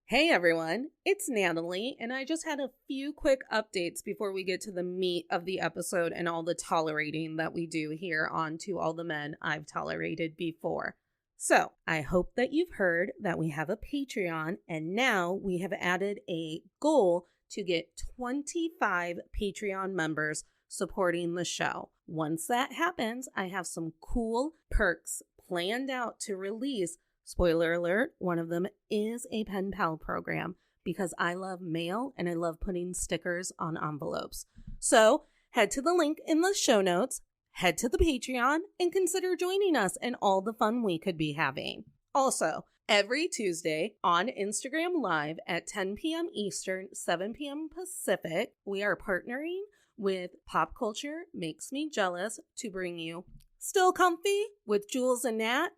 Hey everyone, it's Natalie, and I just had a few quick updates before we get to the meat of the episode and all the tolerating that we do here on To All the Men I've Tolerated Before. So, I hope that you've heard that we have a Patreon, and now we have added a goal to get 25 Patreon members supporting the show. Once that happens, I have some cool perks planned out to release. Spoiler alert, one of them is a pen pal program because I love mail and I love putting stickers on envelopes. So head to the link in the show notes, head to the Patreon, and consider joining us and all the fun we could be having. Also, every Tuesday on Instagram Live at 10 p.m. Eastern, 7 p.m. Pacific, we are partnering with Pop Culture Makes Me Jealous to bring you Still Comfy with Jules and Nat.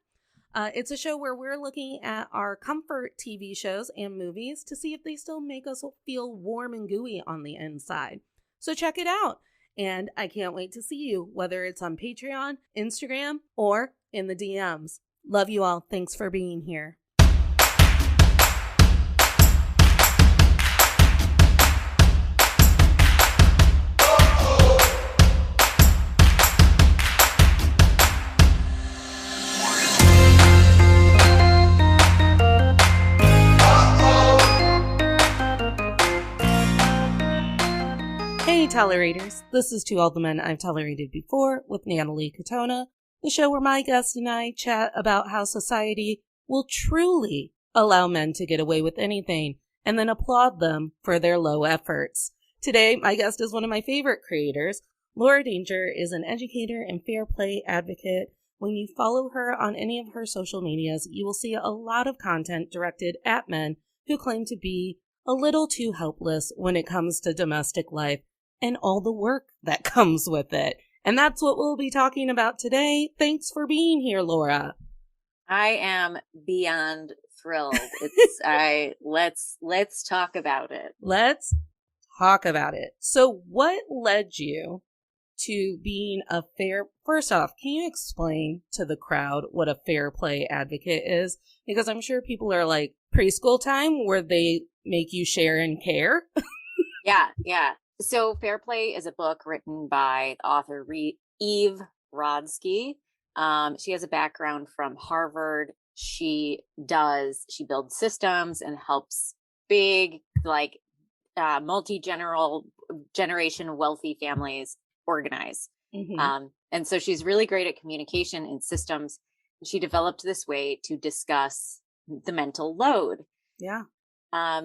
It's a show where we're looking at our comfort TV shows and movies to see if they still make us feel warm and gooey on the inside. So check it out. And I can't wait to see you, whether it's on Patreon, Instagram, or in the DMs. Love you all. Thanks for being here. Hey tolerators, this is To All the Men I've Tolerated Before with Natalie Katona, the show where my guest and I chat about how society will truly allow men to get away with anything and then applaud them for their low efforts. Today, my guest is one of my favorite creators. Laura Danger is an educator and fair play advocate. When you follow her on any of her social medias, you will see a lot of content directed at men who claim to be a little too helpless when it comes to domestic life and all the work that comes with it. And that's what we'll be talking about today. Thanks for being here, Laura. I am beyond thrilled. Let's talk about it. Let's talk about it. So what led you to being first off, can you explain to the crowd what a fair play advocate is? Because I'm sure people are like preschool time where they make you share and care. Yeah. So Fair Play is a book written by the author Eve Rodsky. She has a background from Harvard. She builds systems and helps big, multi-generation wealthy families organize. Mm-hmm. And so she's really great at communication and systems. She developed this way to discuss the mental load. Yeah.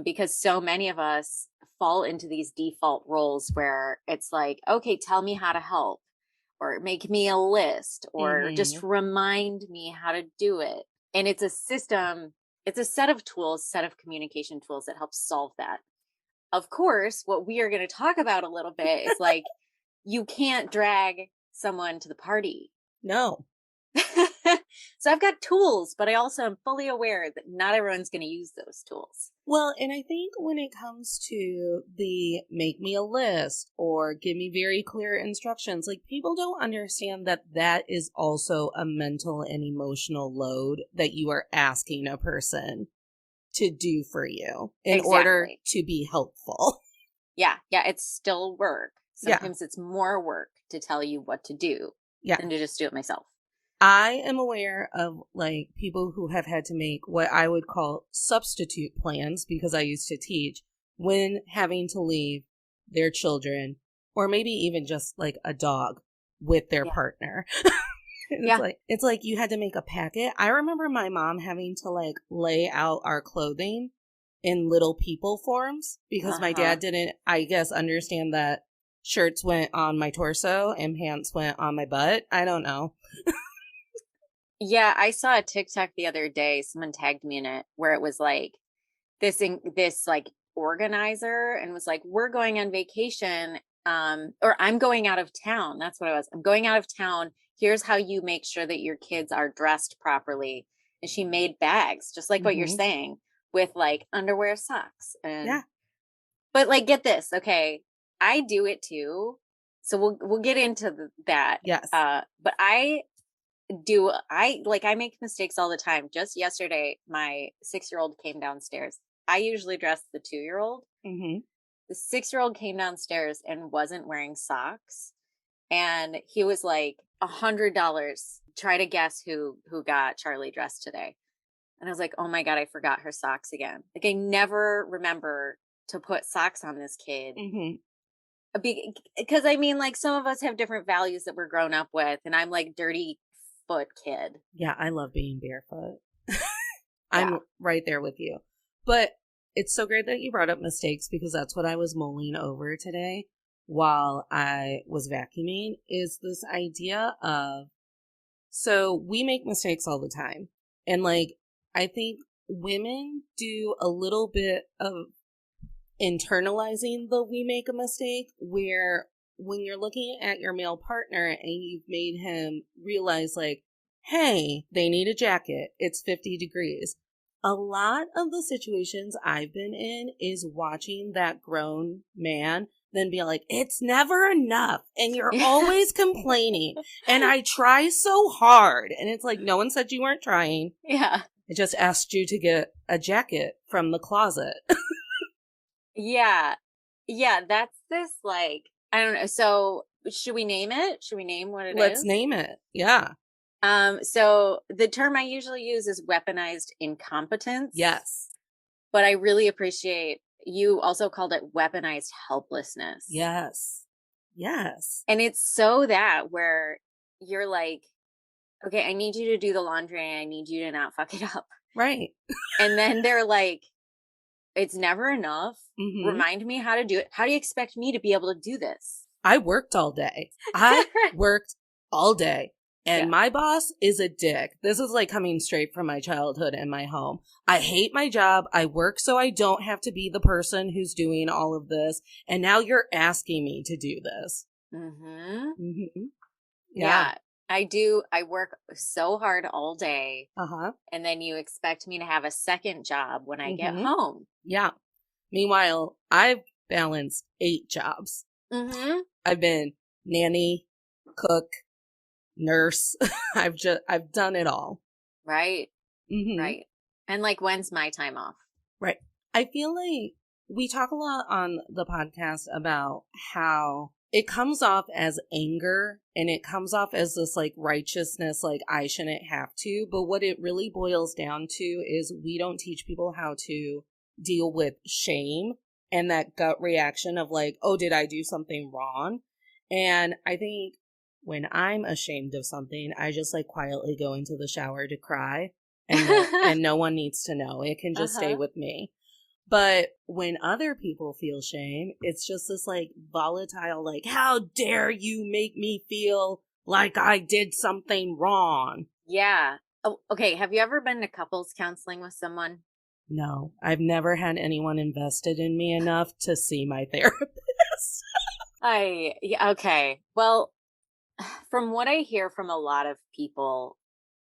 Because so many of us fall into these default roles where it's like, okay, tell me how to help, or make me a list, or just remind me how to do it. And it's a system, it's a set of tools, set of communication tools that help solve that. Of course, what we are going to talk about a little bit is like, you can't drag someone to the party. No. So I've got tools, but I also am fully aware that not everyone's going to use those tools. Well, and I think when it comes to the make me a list or give me very clear instructions, like people don't understand that that is also a mental and emotional load that you are asking a person to do for you in order to be helpful. Yeah, it's still work. Sometimes it's more work to tell you what to do than to just do it myself. I am aware of like people who have had to make what I would call substitute plans because I used to teach when having to leave their children or maybe even just like a dog with their partner. It's like you had to make a packet. I remember my mom having to like lay out our clothing in little people forms because my dad didn't, I guess, understand that shirts went on my torso and pants went on my butt. I don't know. Yeah, I saw a TikTok the other day. Someone tagged me in it where it was like this like organizer and was like, we're going on vacation, or I'm going out of town. That's what it was. I'm going out of town. Here's how you make sure that your kids are dressed properly. And she made bags, just like what you're saying, with like underwear, socks, and but like, get this, okay? I do it too, so we'll get into that. Yes, but I make mistakes all the time. Just yesterday, my 6-year-old came downstairs I usually dress the 2-year-old. Mm-hmm. The 6-year-old came downstairs and wasn't wearing socks. And he was like, $100. Try to guess who got Charlie dressed today. And I was like, oh my God, I forgot her socks again. Like, I never remember to put socks on this kid. Mm-hmm. Because I mean, like, some of us have different values that we're grown up with. And I'm like, dirty foot kid. Yeah, I love being barefoot. Yeah. I'm right there with you. But it's so great that you brought up mistakes, because that's what I was mulling over today while I was vacuuming, is this idea of, so we make mistakes all the time. And like, I think women do a little bit of internalizing the we make a mistake, where when you're looking at your male partner and you've made him realize, like, hey, they need a jacket, it's 50 degrees. A lot of the situations I've been in is watching that grown man then be like, it's never enough. And you're always complaining. And I try so hard. And it's like, no one said you weren't trying. Yeah. I just asked you to get a jacket from the closet. Yeah. Yeah. That's this, like, I don't know. So should we name it? Should we name what it is? Let's name it. Yeah. So the term I usually use is weaponized incompetence. Yes. But I really appreciate you also called it weaponized helplessness. Yes. Yes. And it's so that where you're like, okay, I need you to do the laundry and I need you to not fuck it up. Right. And then they're like, it's never enough. Mm-hmm. Remind me how to do it. How do you expect me to be able to do this? I worked all day. And my boss is a dick. This is like coming straight from my childhood and my home. I hate my job. I work so I don't have to be the person who's doing all of this. And now you're asking me to do this. Mm-hmm. Mm-hmm. Yeah, I do. I work so hard all day. Uh-huh. And then you expect me to have a second job when I get home. Yeah. Meanwhile, I've balanced 8 jobs. Mm-hmm. I've been nanny, cook, nurse. I've done it all. Right. Mm-hmm. Right. And like, when's my time off? Right. I feel like we talk a lot on the podcast about how it comes off as anger and it comes off as this like righteousness, like I shouldn't have to. But what it really boils down to is we don't teach people how to deal with shame and that gut reaction of like, oh, did I do something wrong? And I think when I'm ashamed of something, I just like quietly go into the shower to cry, and no one needs to know. It can just stay with me. But when other people feel shame, it's just this like volatile, like, how dare you make me feel like I did something wrong? Yeah. Oh, okay. Have you ever been to couples counseling with someone? No, I've never had anyone invested in me enough to see my therapist. Yeah, okay. Well, from what I hear from a lot of people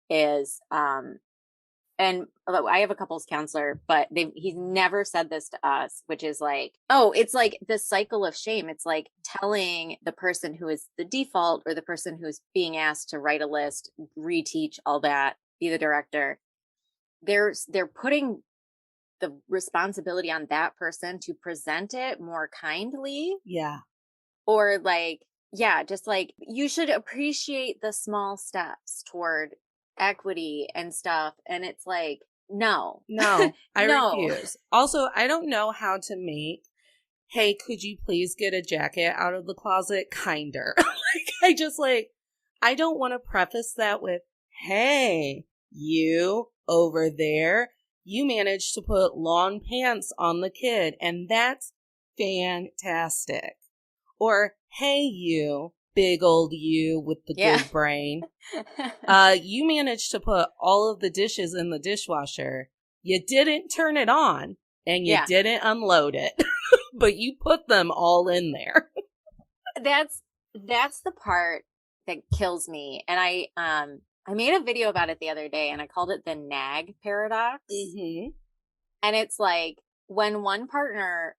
is, and I have a couples counselor, but he's never said this to us, which is like, oh, it's like the cycle of shame. It's like telling the person who is the default or the person who's being asked to write a list, reteach all that, be the director. They're putting the responsibility on that person to present it more kindly. Yeah. Or like, yeah, just like you should appreciate the small steps toward equity and stuff. And it's like, no, I no. refuse. Also, I don't know how to make, hey, could you please get a jacket out of the closet kinder? I don't want to preface that with, hey, you over there, you managed to put long pants on the kid, and that's fantastic. Or, hey, you, big old you with the good brain. You managed to put all of the dishes in the dishwasher. You didn't turn it on and you didn't unload it, but you put them all in there. That's the part that kills me. And I made a video about it the other day and I called it the nag paradox. Mm-hmm. And it's like when one partner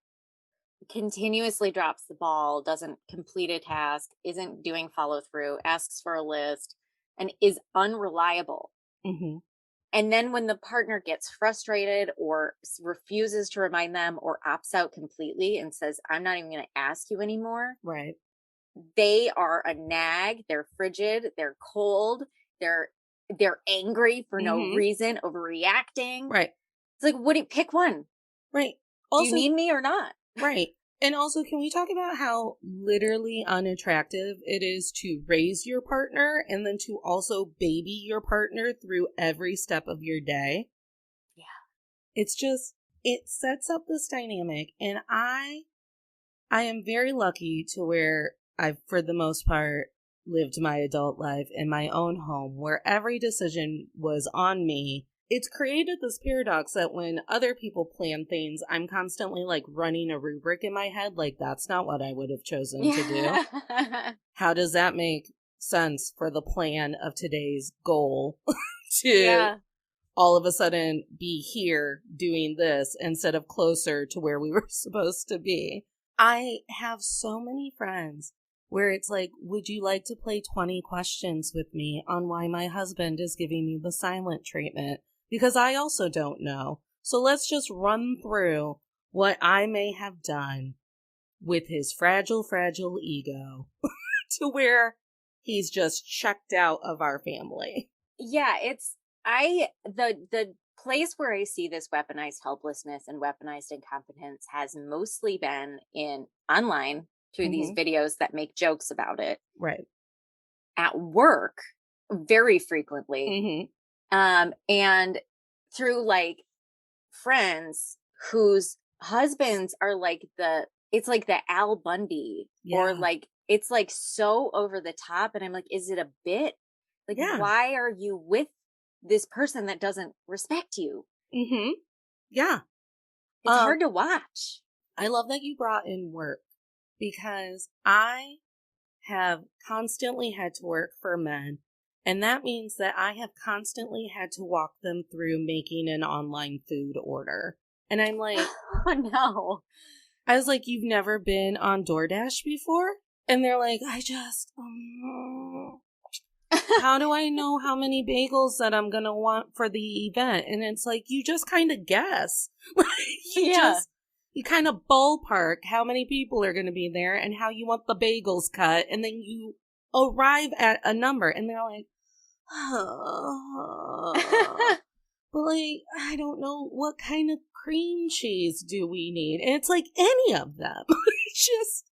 continuously drops the ball, doesn't complete a task, isn't doing follow through, asks for a list, and is unreliable. Mm-hmm. And then when the partner gets frustrated or refuses to remind them or opts out completely and says, I'm not even going to ask you anymore, Right. they are a nag, they're frigid, they're cold, they're they're angry for no Mm-hmm. reason, overreacting. Right. It's like, what do you pick one? Right. Do you Also, need me or not? right. And also, can we talk about how literally unattractive it is to raise your partner and then to also baby your partner through every step of your day? Yeah. It's just, it sets up this dynamic. And I am very lucky to where I've, for the most part, lived my adult life in my own home where every decision was on me. It's created this paradox that when other people plan things, I'm constantly like running a rubric in my head, like that's not what I would have chosen to do. Yeah. How does that make sense for the plan of today's goal to Yeah. all of a sudden be here doing this instead of closer to where we were supposed to be? I have so many friends where it's like, would you like to play 20 questions with me on why my husband is giving me the silent treatment? Because I also don't know. So let's just run through what I may have done with his fragile, fragile ego to where he's just checked out of our family. Yeah, it's the place where I see this weaponized helplessness and weaponized incompetence has mostly been in online through these Mm-hmm. videos that make jokes about it. Right. At work, very frequently. Mm-hmm. And through like friends whose husbands are like it's like the Al Bundy, or Yeah. like it's like so over the top. And I'm like, is it a bit? Like, Yeah. why are you with this person that doesn't respect you? Mm-hmm. Yeah. It's hard to watch. I love that you brought in work because I have constantly had to work for men. And that means that I have constantly had to walk them through making an online food order. And I'm like, Oh no. I was like, you've never been on DoorDash before? And they're like, how do I know how many bagels that I'm going to want for the event? And it's like, you just kind of guess. Yeah. You kind of ballpark how many people are going to be there and how you want the bagels cut. And then you arrive at a number and they're like, oh, but like, I don't know what kind of cream cheese do we need? And it's like any of them. Just,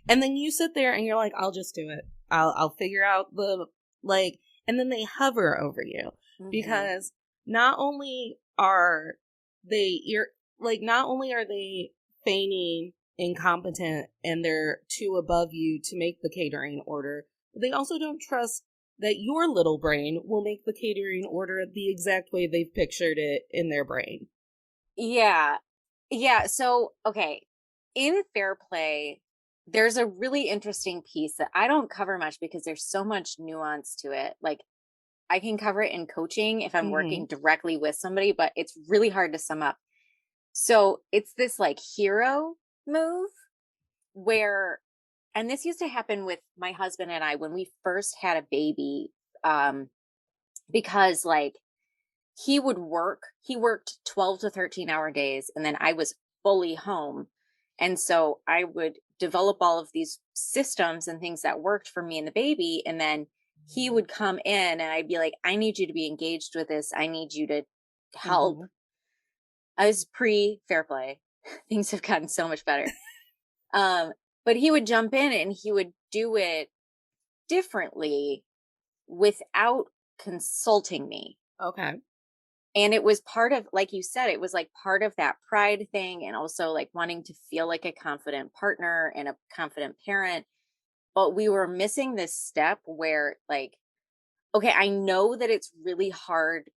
and then you sit there and you're like, I'll just do it. I'll figure out the, like, and then they hover over you Hmm. because not only are not only are they feigning incompetent and they're too above you to make the catering order, but they also don't trust that your little brain will make the catering order the exact way they've pictured it in their brain. Yeah. Yeah. So, okay. In Fair Play, there's a really interesting piece that I don't cover much because there's so much nuance to it. Like, I can cover it in coaching if I'm Mm-hmm. working directly with somebody, but it's really hard to sum up. So, it's this like hero move where, and this used to happen with my husband and I when we first had a baby, um, because like he worked 12 to 13-hour days, and then I was fully home. And so I would develop all of these systems and things that worked for me and the baby. And then he would come in and I'd be like, I need you to be engaged with this. I need you to help. Mm-hmm. I was pre Fair Play. Things have gotten so much better. Um, but he would jump in and he would do it differently without consulting me. Okay. And it was part of, like you said, it was like part of that pride thing, and also like wanting to feel like a confident partner and a confident parent. But we were missing this step where, like, okay, I know that it's really hard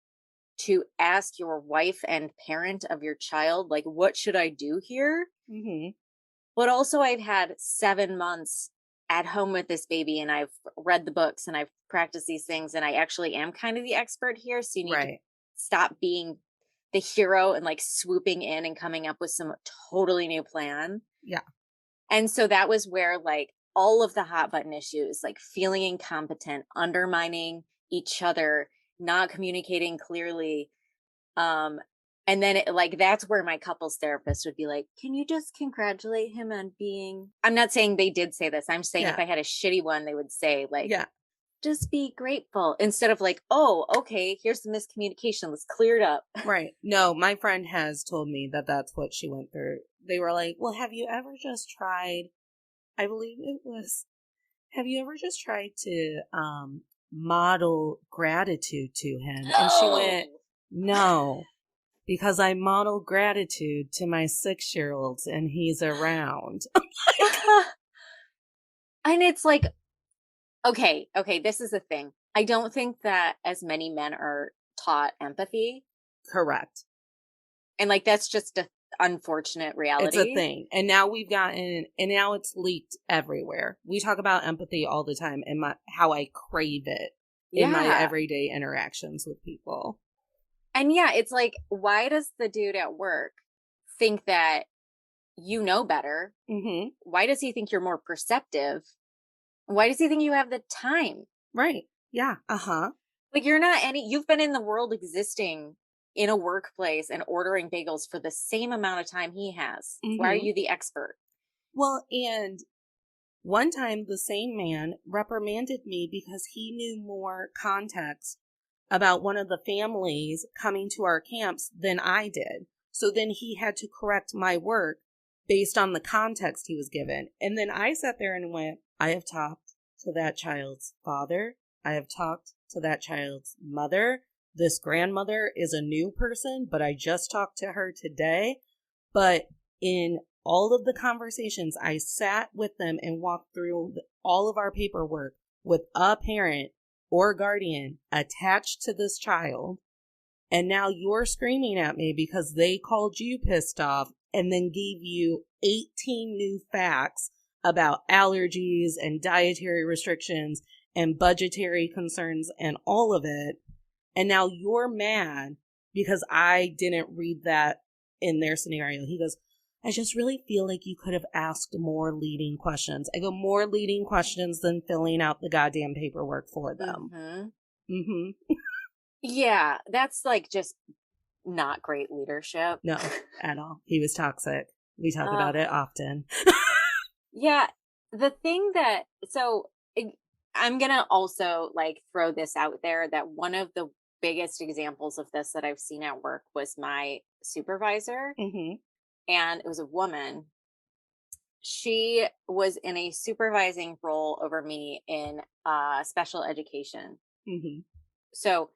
to ask your wife and parent of your child, like, what should I do here? Mm-hmm. But also, I've had 7 months at home with this baby, and I've read the books and I've practiced these things, and I actually am kind of the expert here. So you need to Right. stop being the hero and like swooping in and coming up with some totally new plan. Yeah. And so that was where like all of the hot button issues, like feeling incompetent, undermining each other, not communicating clearly. And then that's where my couples therapist would be like, can you just congratulate him on being, I'm not saying they did say this. I'm saying if I had a shitty one, they would say like, just be grateful instead of like, oh, okay, here's the miscommunication. Let's clear it up. Right. No, my friend has told me that that's what she went through. They were like, well, have you ever just tried, I believe it was, have you ever just tried to model gratitude to him? And she went, no, because I model gratitude to my 6-year-olds and he's around. And it's like, okay, this is the thing. I don't think that as many men are taught empathy. Correct. And like, that's just an unfortunate reality. It's a thing. And now now it's leaked everywhere. We talk about empathy all the time and how I crave it in my everyday interactions with people. And it's like, why does the dude at work think that you know better? Mm-hmm. Why does he think you're more perceptive? Why does he think you have the time? Right. Yeah. Uh-huh. Like, you've been in the world existing in a workplace and ordering bagels for the same amount of time he has. Mm-hmm. Why are you the expert? Well, and one time the same man reprimanded me because he knew more context about one of the families coming to our camps than I did. So then he had to correct my work based on the context he was given. And then I sat there and went, I have talked to that child's father. I have talked to that child's mother. This grandmother is a new person, but I just talked to her today. But in all of the conversations, I sat with them and walked through all of our paperwork with a parent or guardian attached to this child. And now you're screaming at me because they called you pissed off and then gave you 18 new facts about allergies and dietary restrictions and budgetary concerns and all of it. And now you're mad because I didn't read that in their scenario. He goes, I just really feel like you could have asked more leading questions. I go, more leading questions than filling out the goddamn paperwork for them. Mm-hmm. Mm-hmm. Yeah, that's like just not great leadership. No, at all. He was toxic. We talk about it often. Yeah, the thing that, I'm going to also like throw this out there that one of the biggest examples of this that I've seen at work was my supervisor. Mm-hmm. And it was a woman. She was in a supervising role over me in special education. Mm-hmm. So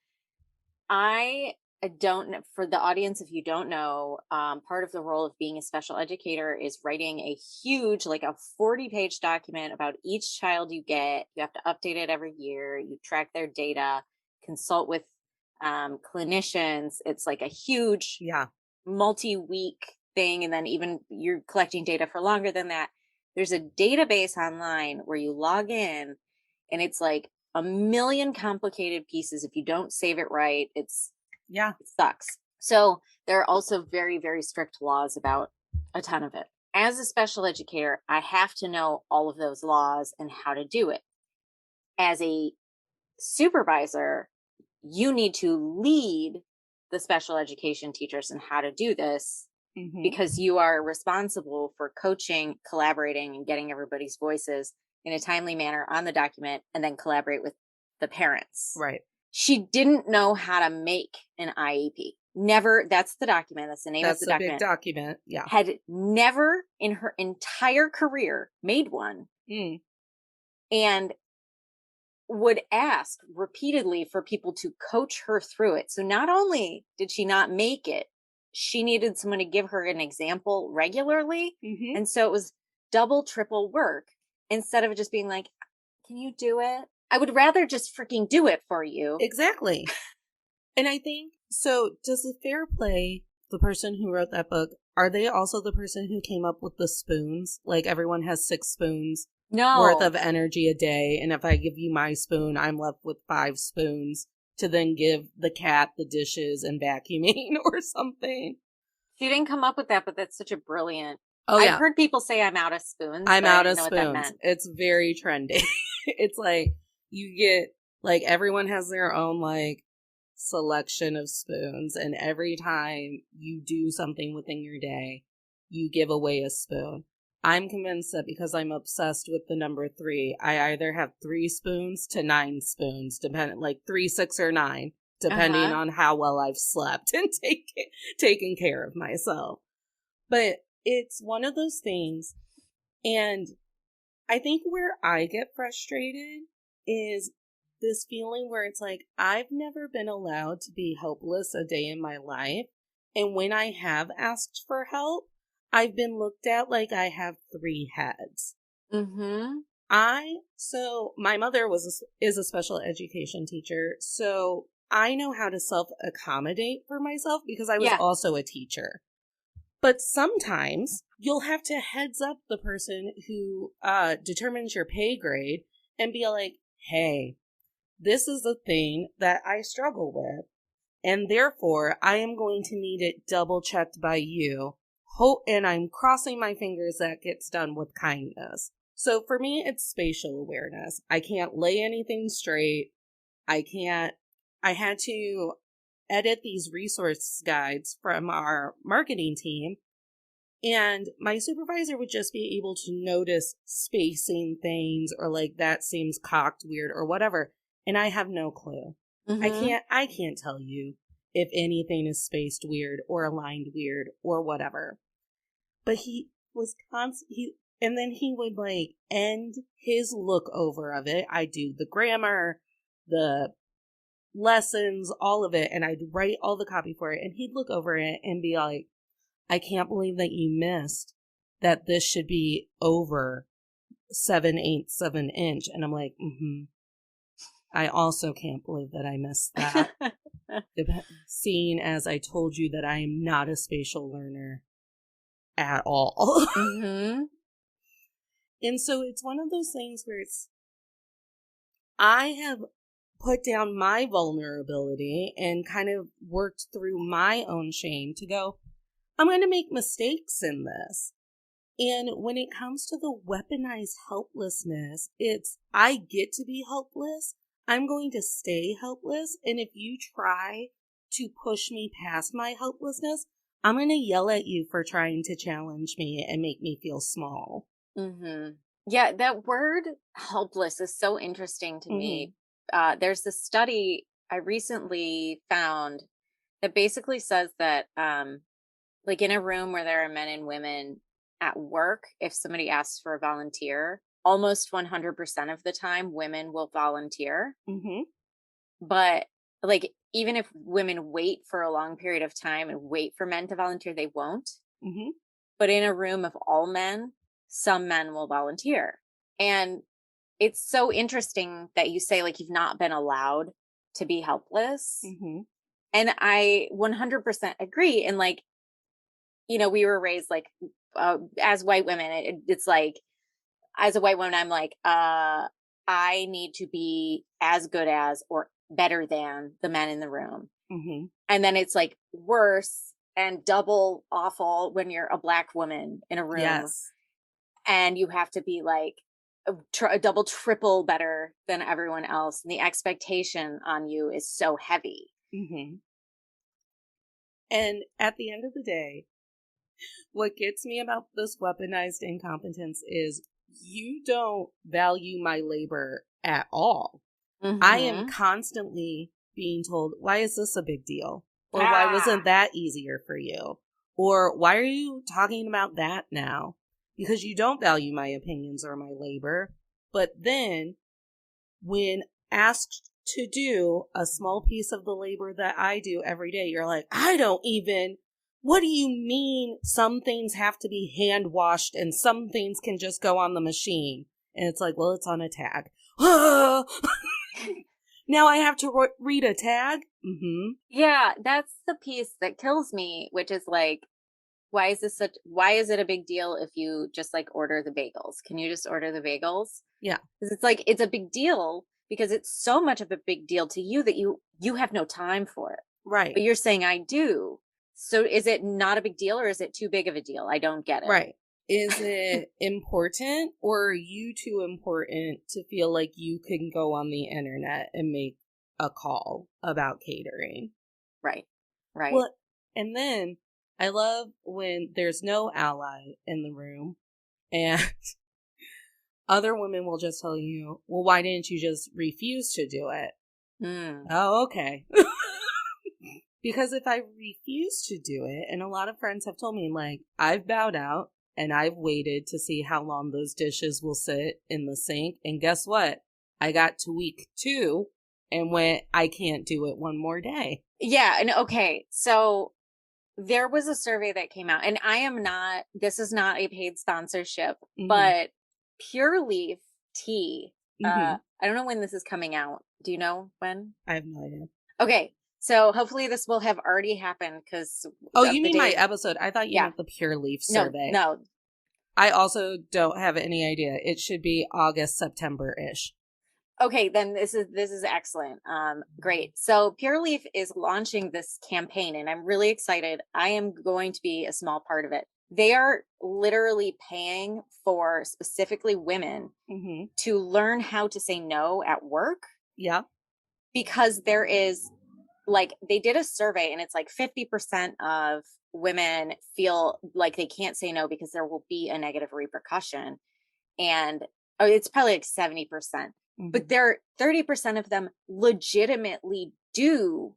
I don't know, for the audience, if you don't know, part of the role of being a special educator is writing a huge, like a 40-page document about each child you get. You have to update it every year. You track their data, consult with clinicians. It's like a huge multi-week thing. And then even you're collecting data for longer than that. There's a database online where you log in and it's like a million complicated pieces. If you don't save it right, it sucks. So there are also very, very strict laws about a ton of it. As a special educator, I have to know all of those laws and how to do it. As a supervisor, you need to lead the special education teachers in how to do this, mm-hmm. because you are responsible for coaching, collaborating, and getting everybody's voices in a timely manner on the document, and then collaborate with the parents. Right. She didn't know how to make an IEP. Never. That's the document. That's the name of the document. That's a big document. Yeah. Had never in her entire career made one. Mm. And would ask repeatedly for people to coach her through it. So not only did she not make it, she needed someone to give her an example regularly. Mm-hmm. And so it was double, triple work instead of just being like, can you do it? I would rather just freaking do it for you. Exactly. And I think, so does the Fair Play, the person who wrote that book, are they also the person who came up with the spoons? Like everyone has 6 spoons worth of energy a day. And if I give you my spoon, I'm left with 5 spoons to then give the cat the dishes and vacuuming or something. She didn't come up with that, but that's such a brilliant. Oh, yeah. I've heard people say I'm out of spoons. I'm out of spoons. It's very trendy. It's like you get, like everyone has their own like selection of spoons, and every time you do something within your day, you give away a spoon. I'm convinced that because I'm obsessed with the number 3, I either have 3 spoons to 9 spoons, depending, like 3, 6, or 9, depending on how well I've slept and taken care of myself. But it's one of those things, and I think where I get frustrated is this feeling where it's like, I've never been allowed to be helpless a day in my life. And when I have asked for help, I've been looked at like I have 3 heads. Mm-hmm. So my mother is a special education teacher. So I know how to self-accommodate for myself because I was also a teacher. But sometimes you'll have to heads up the person who determines your pay grade and be like, hey, this is a thing that I struggle with, and therefore I am going to need it double checked by you. And I'm crossing my fingers that gets done with kindness. So for me, it's spatial awareness. I can't lay anything straight. I had to edit these resource guides from our marketing team, and my supervisor would just be able to notice spacing things or like that seems cocked weird or whatever. And I have no clue. Mm-hmm. I can't tell you if anything is spaced weird or aligned weird or whatever. But and then he would like end his look over of it. I do the grammar, the lessons, all of it, and I'd write all the copy for it, and he'd look over it and be like, I can't believe that you missed that this should be over 7/8 of an inch. And I'm like, I also can't believe that I missed that. Seeing as I told you that I am not a spatial learner at all. Mm-hmm. And so it's one of those things where I have put down my vulnerability and kind of worked through my own shame to go, I'm going to make mistakes in this. And when it comes to the weaponized helplessness, it's I get to be helpless. I'm going to stay helpless. And if you try to push me past my helplessness, I'm going to yell at you for trying to challenge me and make me feel small. Mm-hmm. Yeah, that word helpless is so interesting to me. There's this study I recently found that basically says that like in a room where there are men and women at work, if somebody asks for a volunteer, almost 100% of the time women will volunteer. Mm-hmm. But like even if women wait for a long period of time and wait for men to volunteer, they won't. Mm-hmm. But in a room of all men, some men will volunteer. And it's so interesting that you say like you've not been allowed to be helpless. Mm-hmm. And I 100% agree. And like, you know, we were raised like as white women, it's like as a white woman, I'm like, I need to be as good as or better than the men in the room. Mm-hmm. And then it's like worse and double awful when you're a black woman in a room. Yes. And you have to be like a double, triple better than everyone else. And the expectation on you is so heavy. Mm-hmm. And at the end of the day, what gets me about this weaponized incompetence is you don't value my labor at all. Mm-hmm. I am constantly being told, why is this a big deal? Or why wasn't that easier for you? Or why are you talking about that now? Because you don't value my opinions or my labor. But then when asked to do a small piece of the labor that I do every day, you're like, what do you mean some things have to be hand washed and some things can just go on the machine? And it's like, well, it's on a tag. Now I have to read a tag? Mm-hmm. Yeah, that's the piece that kills me, which is like, why is it a big deal if you just like order the bagels? Can you just order the bagels? Yeah. Because it's like, it's a big deal because it's so much of a big deal to you that you have no time for it. Right. But you're saying I do. So is it not a big deal or is it too big of a deal? I don't get it. Right. Is it important or are you too important to feel like you can go on the internet and make a call about catering. Right. Right. Well, and then I love when there's no ally in the room and other women will just tell you, well, why didn't you just refuse to do it? Oh, okay. Because if I refuse to do it, and a lot of friends have told me, like, I've bowed out and I've waited to see how long those dishes will sit in the sink. And guess what? I got to week 2 and went, I can't do it one more day. Yeah. And okay. So there was a survey that came out, and this is not a paid sponsorship, but Pure Leaf tea. I don't know when this is coming out. Do you know when? I have no idea. Okay. So hopefully this will have already happened because. Oh, you mean my episode? I thought you meant the Pure Leaf survey. No. I also don't have any idea. It should be August, September-ish. Okay, then this is excellent. Great. So Pure Leaf is launching this campaign, and I'm really excited. I am going to be a small part of it. They are literally paying for specifically women to learn how to say no at work. Yeah. Because there is, like, they did a survey, and it's like 50% of women feel like they can't say no because there will be a negative repercussion. And it's probably like 70%. But there 30% of them legitimately do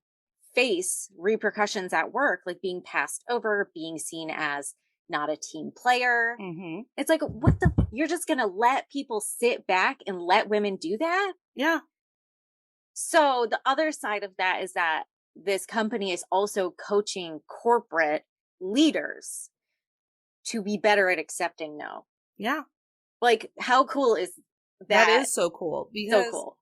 face repercussions at work, like being passed over, being seen as not a team player. It's like, you're just going to let people sit back and let women do that? Yeah. So the other side of that is that this company is also coaching corporate leaders to be better at accepting no. Yeah. Like, how cool is that? That is so cool. Because so cool.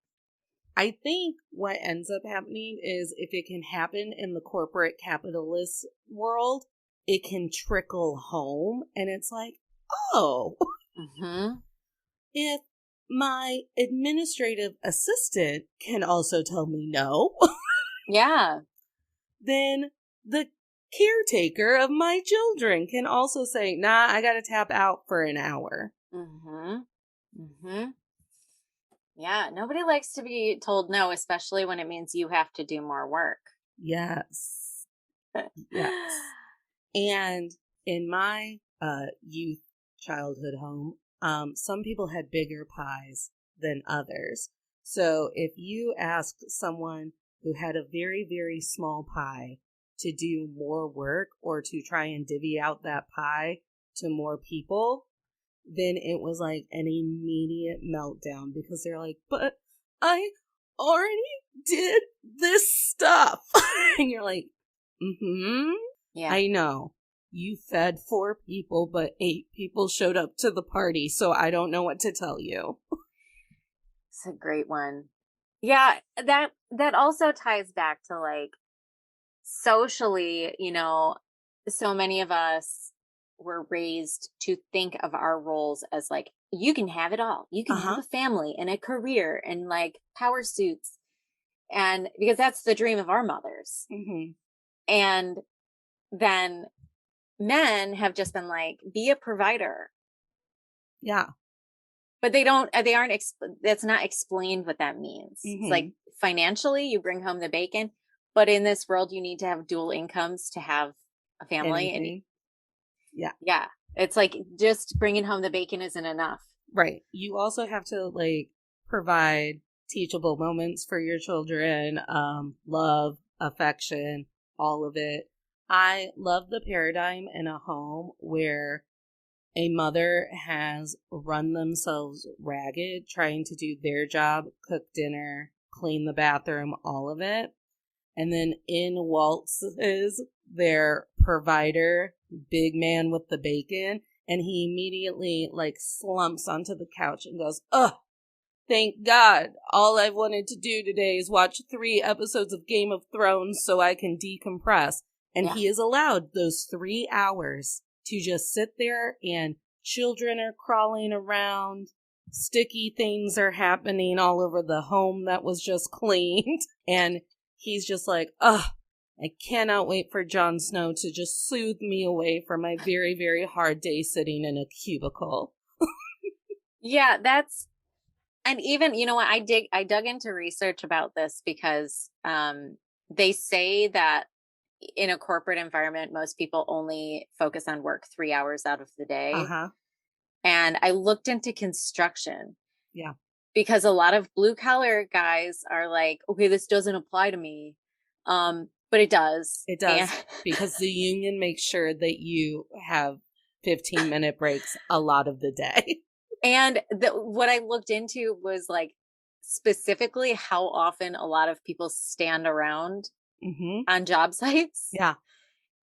I think what ends up happening is if it can happen in the corporate capitalist world, it can trickle home. And it's like, oh, if my administrative assistant can also tell me no. Yeah. Then the caretaker of my children can also say, nah, I got to tap out for an hour. Yeah, nobody likes to be told no, especially when it means you have to do more work. Yes. Yes. And in my youth childhood home, some people had bigger pies than others. So if you asked someone who had a very, very small pie to do more work or to try and divvy out that pie to more people, then it was like an immediate meltdown because they're like, but I already did this stuff. And you're like, yeah, I know. You fed 4 people, but 8 people showed up to the party, so I don't know what to tell you. It's a great one. Yeah, that also ties back to, like, socially, so many of us were raised to think of our roles as, like, you can have it all. You can have a family and a career and, like, power suits. And because that's the dream of our mothers. And then men have just been like, be a provider. Yeah. But that's not explained what that means. It's like, financially, you bring home the bacon, but in this world, you need to have dual incomes to have a family. Yeah. It's like, just bringing home the bacon isn't enough. Right. You also have to, like, provide teachable moments for your children, love, affection, all of it. I love the paradigm in a home where a mother has run themselves ragged trying to do their job, cook dinner, clean the bathroom, all of it. And then in waltzes their provider, big man with the bacon, and he immediately, like, slumps onto the couch and goes, ugh, thank God. All I've wanted to do today is watch 3 episodes of Game of Thrones so I can decompress. And he is allowed those 3 hours to just sit there, and children are crawling around. Sticky things are happening all over the home that was just cleaned. And he's just like, ugh, I cannot wait for Jon Snow to just soothe me away from my very, very hard day sitting in a cubicle. Yeah, And even, you know what, I dug into research about this because they say that in a corporate environment, most people only focus on work 3 hours out of the day. Uh-huh. And I looked into construction Yeah. because a lot of blue collar guys are like, okay, this doesn't apply to me. But it does. It And does, because the union makes sure that you have 15-minute breaks a lot of the day. and what I looked into was like specifically how often a lot of people stand around Mm-hmm. on job sites. Yeah.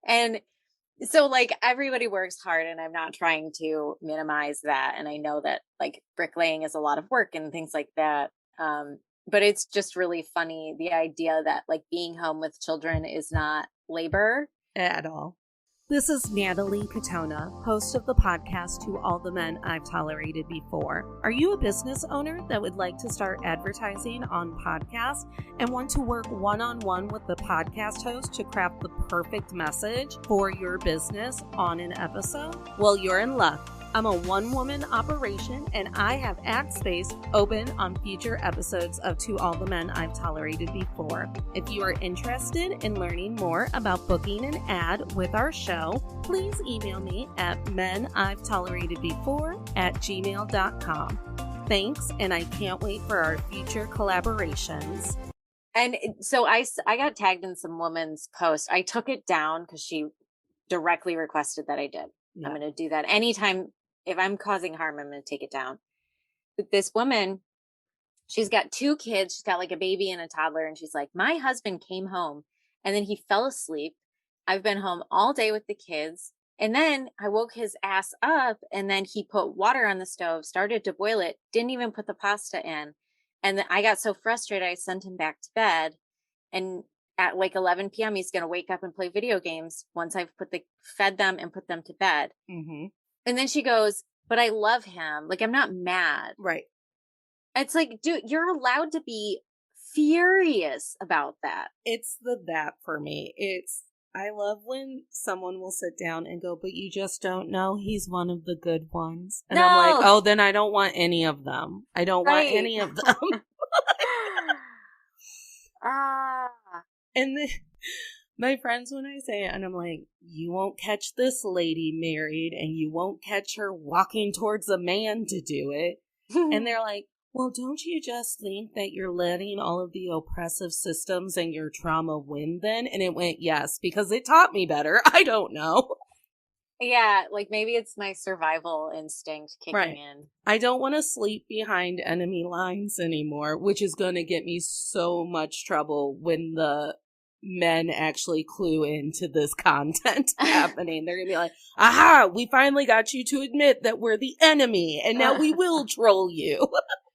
And so like everybody works hard and I'm not trying to minimize that. And I know that like bricklaying is a lot of work and things like that. But it's just really funny the idea that like being home with children is not labor. At all. This is Natalie Katona, host of the podcast To All the Men I've Tolerated Before. Are you a business owner that would like to start advertising on podcasts and want to work one-on-one with the podcast host to craft the perfect message for your business on an episode? Well, you're in luck. I'm a one-woman operation, and I have ad space open on future episodes of To All the Men I've Tolerated Before. If you are interested in learning more about booking an ad with our show, please email me at menI'veTolerated@gmail.com. Thanks, and I can't wait for our future collaborations. And so I got tagged in some woman's post. I took it down because she directly requested that I did. Yeah. I'm going to do that anytime. If I'm causing harm, I'm going to take it down. But this woman, she's got 2 kids. She's got like a baby and a toddler. And she's like, my husband came home and then he fell asleep. I've been home all day with the kids. And then I woke his ass up and then he put water on the stove, started to boil it, didn't even put the pasta in. And then I got so frustrated, I sent him back to bed. And at like 11 p.m., he's going to wake up and play video games once I've fed them and put them to bed. Mm-hmm. And then she goes, but I love him. Like, I'm not mad. Right. It's like, dude, you're allowed to be furious about that. It's that for me. I love when someone will sit down and go, but you just don't know he's one of the good ones. And I'm like, oh, then I don't want any of them. I don't want any of them. And then my friends, when I say it, and I'm like, you won't catch this lady married, and you won't catch her walking towards a man to do it. And they're like, well, don't you just think that you're letting all of the oppressive systems and your trauma win then? And it went, yes, because it taught me better. I don't know. Yeah, like maybe it's my survival instinct kicking in. I don't want to sleep behind enemy lines anymore, which is going to get me so much trouble when the men actually clue into this content happening. They're going to be like, aha, we finally got you to admit that we're the enemy, and now we will troll you.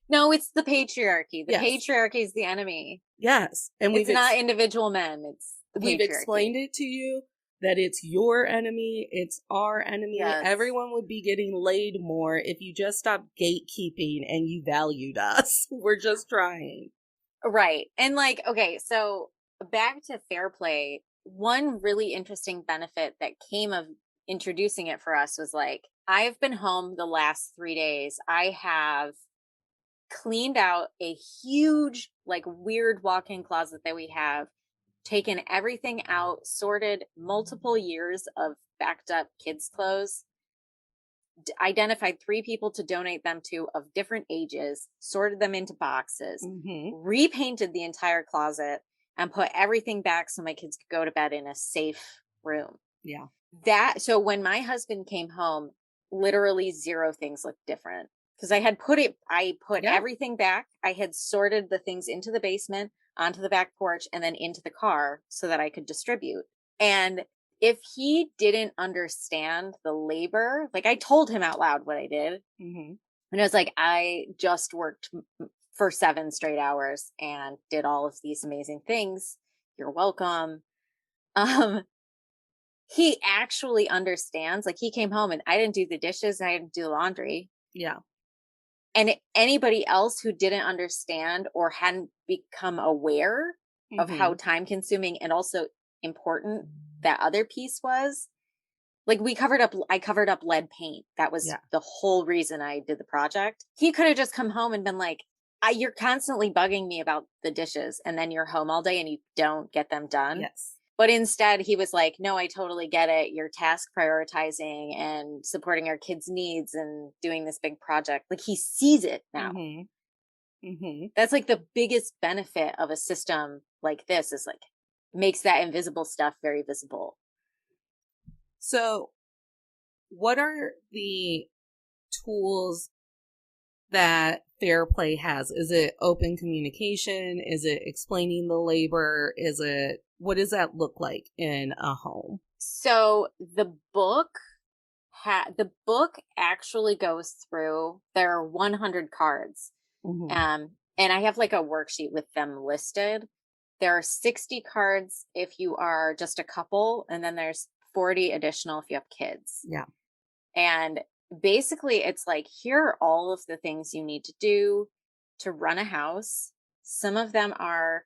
No, it's the patriarchy. The Yes. patriarchy is the enemy. Yes. And it's not individual men. It's the patriarchy. We've explained it to you that it's your enemy. It's our enemy. Yes. Everyone would be getting laid more if you just stopped gatekeeping and you valued us. We're just trying. Right. And like, okay, so back to fair play. One really interesting benefit that came of introducing it for us was like, I've been home the last 3 days. I have cleaned out a huge, like weird walk-in closet that we have, taken everything out, sorted multiple years of backed up kids' clothes, identified 3 people to donate them to of different ages, sorted them into boxes, repainted the entire closet, and put everything back so my kids could go to bed in a safe room. Yeah. So when my husband came home, literally 0 things looked different. Because I put everything back. I had sorted the things into the basement, onto the back porch, and then into the car so that I could distribute. And if he didn't understand the labor, like I told him out loud what I did. And I was like, I just worked for 7 straight hours and did all of these amazing things. You're welcome. He actually understands. Like he came home and I didn't do the dishes and I didn't do the laundry. Yeah. And anybody else who didn't understand or hadn't become aware of how time consuming and also important that other piece was, like I covered up lead paint. That was the whole reason I did the project. He could have just come home and been like, you're constantly bugging me about the dishes, and then you're home all day and you don't get them done. Yes. But instead he was like, no, I totally get it. You're task prioritizing and supporting our kids' needs and doing this big project. Like, he sees it now. That's like the biggest benefit of a system like this, is like, makes that invisible stuff very visible. So what are the tools that Fair Play has? Is it open communication? Is it explaining the labor? What does that look like in a home? So the book actually goes through, there are 100 cards. And I have like a worksheet with them listed. There are 60 cards if you are just a couple, and then there's 40 additional if you have kids. Yeah. And basically it's like, here are all of the things you need to do to run a house. Some of them are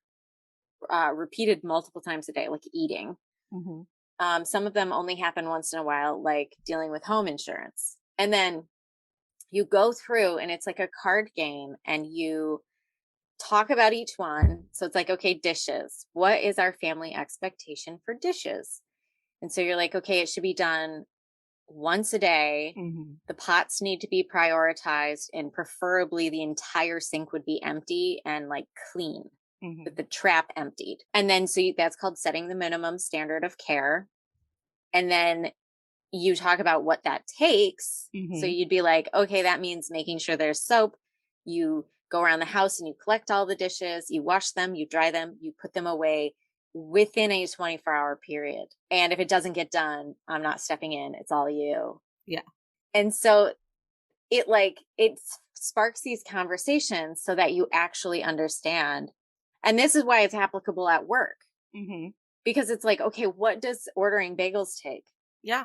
repeated multiple times a day, like eating. Some of them only happen once in a while, like dealing with home insurance. And then you go through and it's like a card game, and you talk about each one. So it's like, okay, dishes. What is our family expectation for dishes? And so you're like, okay, it should be done once a day. The pots need to be prioritized, and preferably the entire sink would be empty and like clean, with the trap emptied. And then that's called setting the minimum standard of care. And then you talk about what that takes. So you'd be like, okay, that means making sure there's soap. You go around the house and you collect all the dishes, you wash them, you dry them, you put them away within a 24-hour period. And if it doesn't get done, I'm not stepping in. It's all you. Yeah. And so it sparks these conversations so that you actually understand. And this is why it's applicable at work. Because it's like, okay, what does ordering bagels take? Yeah.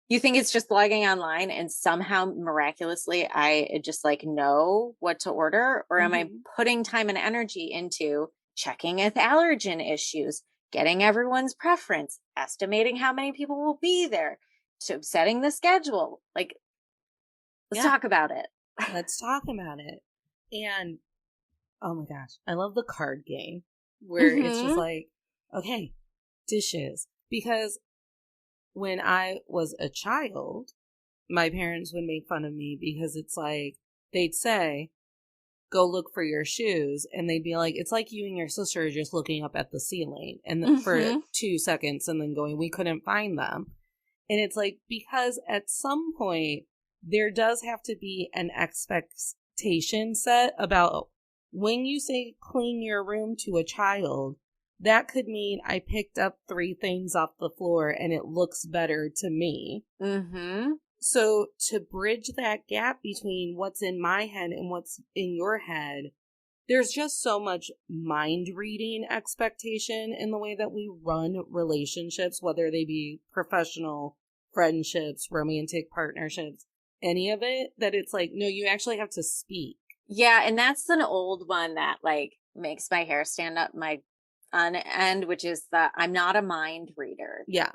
You think it's just blogging online and somehow miraculously I just like know what to order? Or am I putting time and energy into checking with allergen issues, getting everyone's preference, estimating how many people will be there, to setting the schedule? Like, let's talk about it. Let's talk about it. And oh my gosh, I love the card game where it's just like, okay, dishes. Because when I was a child, my parents would make fun of me because it's like, they'd say, go look for your shoes. And they'd be like, it's like you and your sister are just looking up at the ceiling and for 2 seconds and then going, we couldn't find them. And it's like, because at some point there does have to be an expectation set about when you say clean your room to a child, that could mean I picked up 3 things off the floor and it looks better to me. So to bridge that gap between what's in my head and what's in your head, there's just so much mind reading expectation in the way that we run relationships, whether they be professional, friendships, romantic partnerships, any of it, that it's like, no, you actually have to speak. Yeah, and that's an old one that like makes my hair stand up my on end, which is that I'm not a mind reader. Yeah.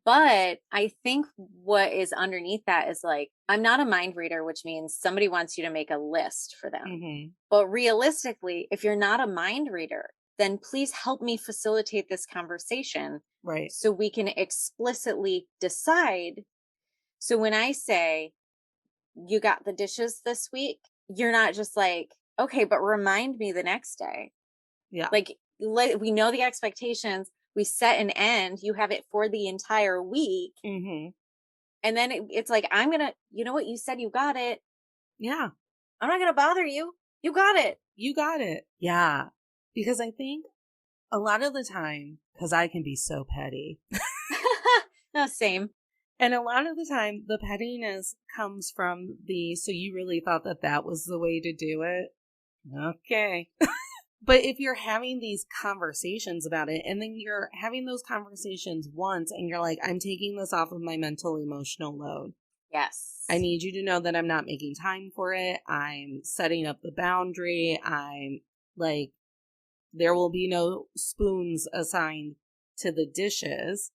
But I think what is underneath that is like, I'm not a mind reader, which means somebody wants you to make a list for them. But realistically, if you're not a mind reader, then please help me facilitate this conversation. Right. So we can explicitly decide. So when I say, you got the dishes this week, you're not just like, okay, but remind me the next day. Yeah. Like, we know the expectations. We set an end. You have it for the entire week. And then it's like, I'm going to, you know what? You said you got it. Yeah. I'm not going to bother you. You got it. You got it. Yeah. Because I think a lot of the time, because I can be so petty. No, same. And a lot of the time, the pettiness comes from so you really thought that was the way to do it? Okay. But if you're having these conversations about it, and then you're having those conversations once, and you're like, I'm taking this off of my mental emotional load. Yes. I need you to know that I'm not making time for it. I'm setting up the boundary. I'm like, there will be no spoons assigned to the dishes.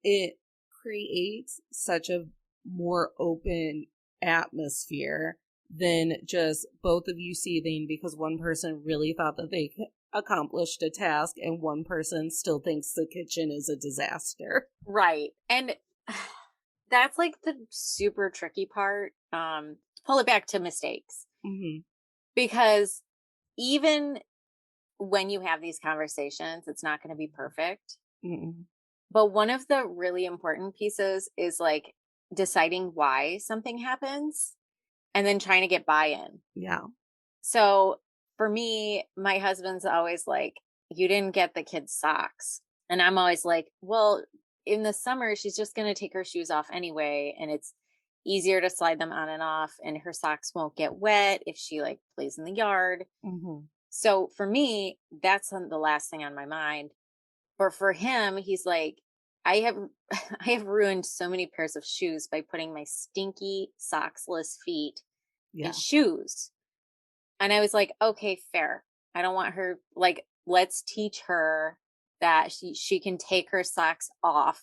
It creates such a more open atmosphere than just both of you seething because one person really thought that they accomplished a task and one person still thinks the kitchen is a disaster. Right. And that's like the super tricky part. Pull it back to mistakes. Mm-hmm. Because even when you have these conversations, it's not going to be perfect. Mm-mm. But one of the really important pieces is like deciding why something happens and then trying to get buy-in. Yeah. So for me, my husband's always like, you didn't get the kids' socks. And I'm always like, well, in the summer, she's just going to take her shoes off anyway. And it's easier to slide them on and off. And her socks won't get wet if she like plays in the yard. Mm-hmm. So for me, that's the last thing on my mind. But for him, he's like, I have I have ruined so many pairs of shoes by putting my stinky socksless feet in shoes. And I was like, okay, fair. I don't want her, like, let's teach her that she can take her socks off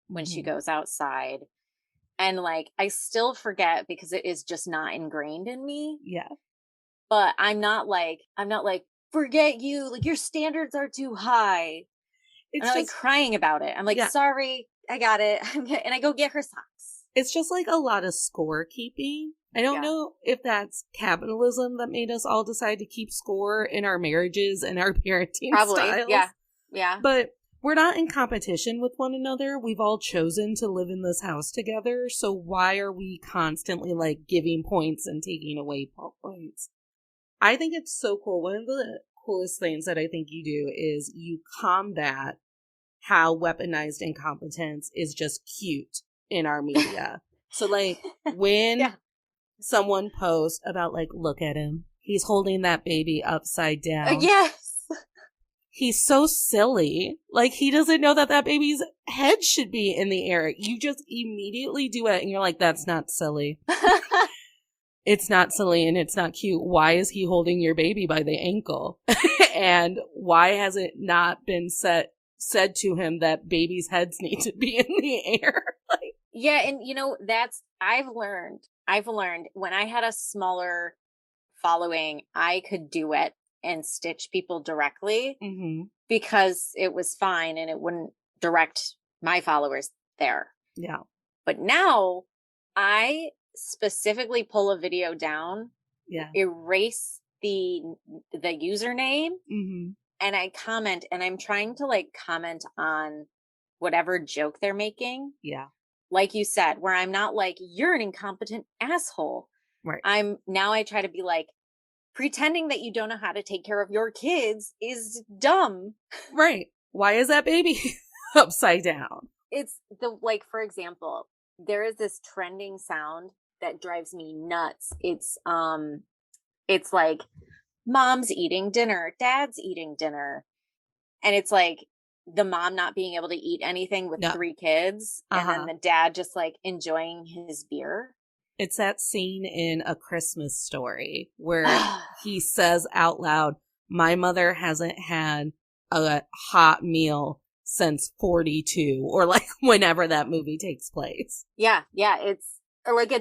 when she goes outside. And like, I still forget because it is just not ingrained in me. Yeah. But I'm not like, forget you. Like, your standards are too high. It's and I'm just like crying about it. I'm like, sorry, I got it. And I go get her socks. It's just like a lot of scorekeeping. I don't know if that's capitalism that made us all decide to keep score in our marriages and our parenting styles. Yeah. But we're not in competition with one another. We've all chosen to live in this house together. So why are we constantly like giving points and taking away points? I think it's so cool. One of the coolest things that I think you do is you combat how weaponized incompetence is just cute in our media. So like when someone posts about like, look at him, he's holding that baby upside down. Yes. He's so silly. Like he doesn't know that baby's head should be in the air. You just immediately do it and you're like, that's not silly. It's not silly and it's not cute. Why is he holding your baby by the ankle? And why has it not been said to him that babies' heads need to be in the air? Like, yeah, and you know, I've learned when I had a smaller following, I could do it and stitch people directly because it was fine and it wouldn't direct my followers there. Yeah. But now I specifically pull a video down, erase the username, and I comment, and I'm trying to like comment on whatever joke they're making. Yeah. Like you said, where I'm not like, you're an incompetent asshole. Right. I try to be like, pretending that you don't know how to take care of your kids is dumb. Right. Why is that baby upside down? It's like, for example, there is this trending sound that drives me nuts. It's like mom's eating dinner, dad's eating dinner. And it's like the mom not being able to eat anything with 3 kids. And then the dad just like enjoying his beer. It's that scene in A Christmas Story where he says out loud, my mother hasn't had a hot meal since 42 or like whenever that movie takes place. Yeah. It's like,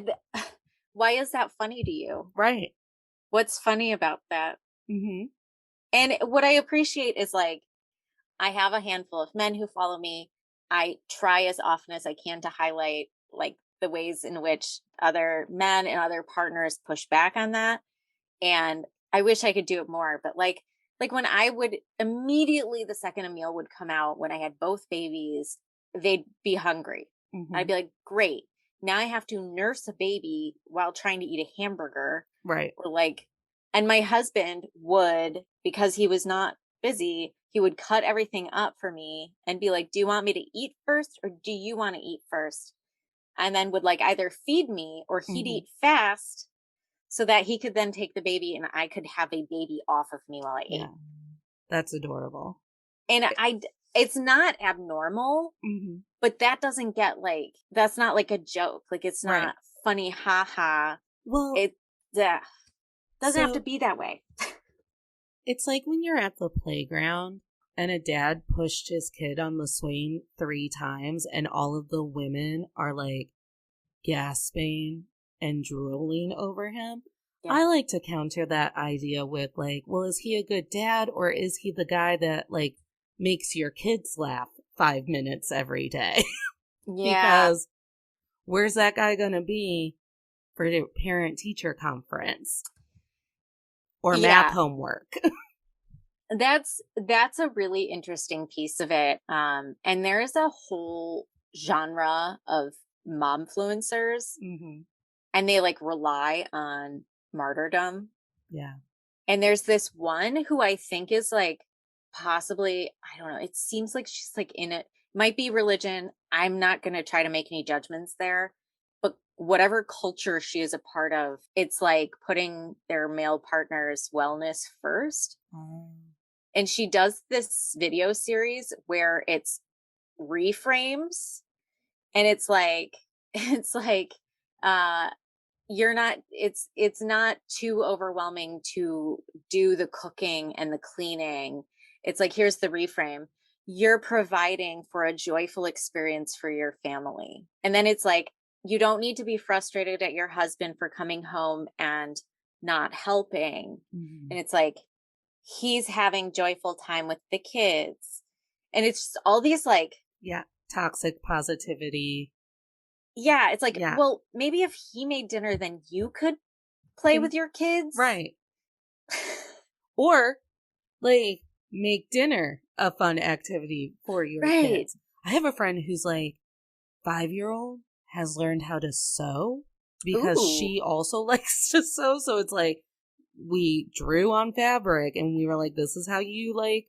why is that funny to you? Right. What's funny about that? And what I appreciate is like, I have a handful of men who follow me. I try as often as I can to highlight like the ways in which other men and other partners push back on that. And I wish I could do it more, but like when I would immediately, the second a meal would come out, when I had both babies, they'd be hungry. I'd be like, great. Now I have to nurse a baby while trying to eat a hamburger. Right. Or like, and my husband would, because he was not busy, he would cut everything up for me and be like, do you want me to eat first or do you want to eat first? And then would like either feed me or he'd eat fast so that he could then take the baby and I could have a baby off of me while I ate. That's adorable. And it's not abnormal, but that doesn't get like, that's not like a joke. Like it's not funny, haha. Well, it doesn't have to be that way. It's like when you're at the playground and a dad pushed his kid on the swing 3 times and all of the women are like gasping and drooling over him. I like to counter that idea with like, well, is he a good dad or is he the guy that like makes your kids laugh 5 minutes every day? Yeah. Because where's that guy going to be for the parent-teacher conference or math Yeah. homework? That's a really interesting piece of it. And there's a whole genre of momfluencers, Mm-hmm. and they like rely on martyrdom. Yeah. And there's this one who I think is like possibly, I don't know, it seems like she's like in it, might be religion. I'm not going to try to make any judgments there. But whatever culture she is a part of, it's like putting their male partner's wellness first. And she does this video series where it's reframes, and it's like uh you're not, it's not too overwhelming to do the cooking and the cleaning. It's like, here's the reframe: you're providing for a joyful experience for your family. And then it's like, you don't need to be frustrated at your husband for coming home and not helping. Mm-hmm. And it's like, he's having joyful time with the kids. And it's just all these like, yeah, toxic positivity. yeah, it's like, Yeah. well, maybe if he made dinner, then you could play with your kids. Right. Or like make dinner a fun activity for your kids. I have a friend who's like 5-year-old has learned how to sew because she also likes to sew. So it's like we drew on fabric and we were like, this is how you like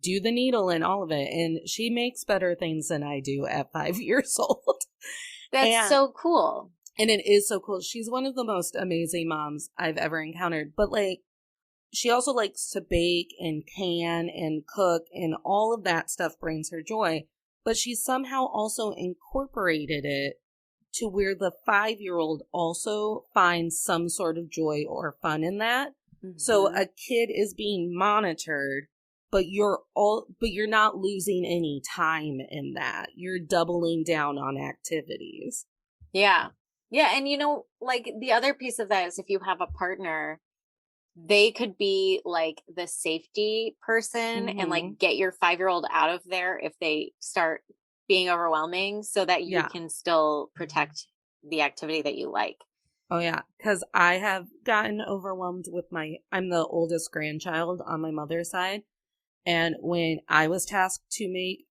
do the needle and all of it. And she makes better things than I do at 5 years old. That's so cool. And it is so cool. She's one of the most amazing moms I've ever encountered. But like, she also likes to bake and can and cook, and all of that stuff brings her joy. But she somehow also incorporated it to where the 5-year-old also finds some sort of joy or fun in that. Mm-hmm. So a kid is being monitored, but you're not losing any time in that. You're doubling down on activities. Yeah. Yeah. And you know, like the other piece of that is if you have a partner, they could be like the safety person and like get your 5-year-old out of there if they start being overwhelming, so that you can still protect the activity that you like. Oh yeah, because I have gotten overwhelmed with I'm the oldest grandchild on my mother's side. And when I was tasked to make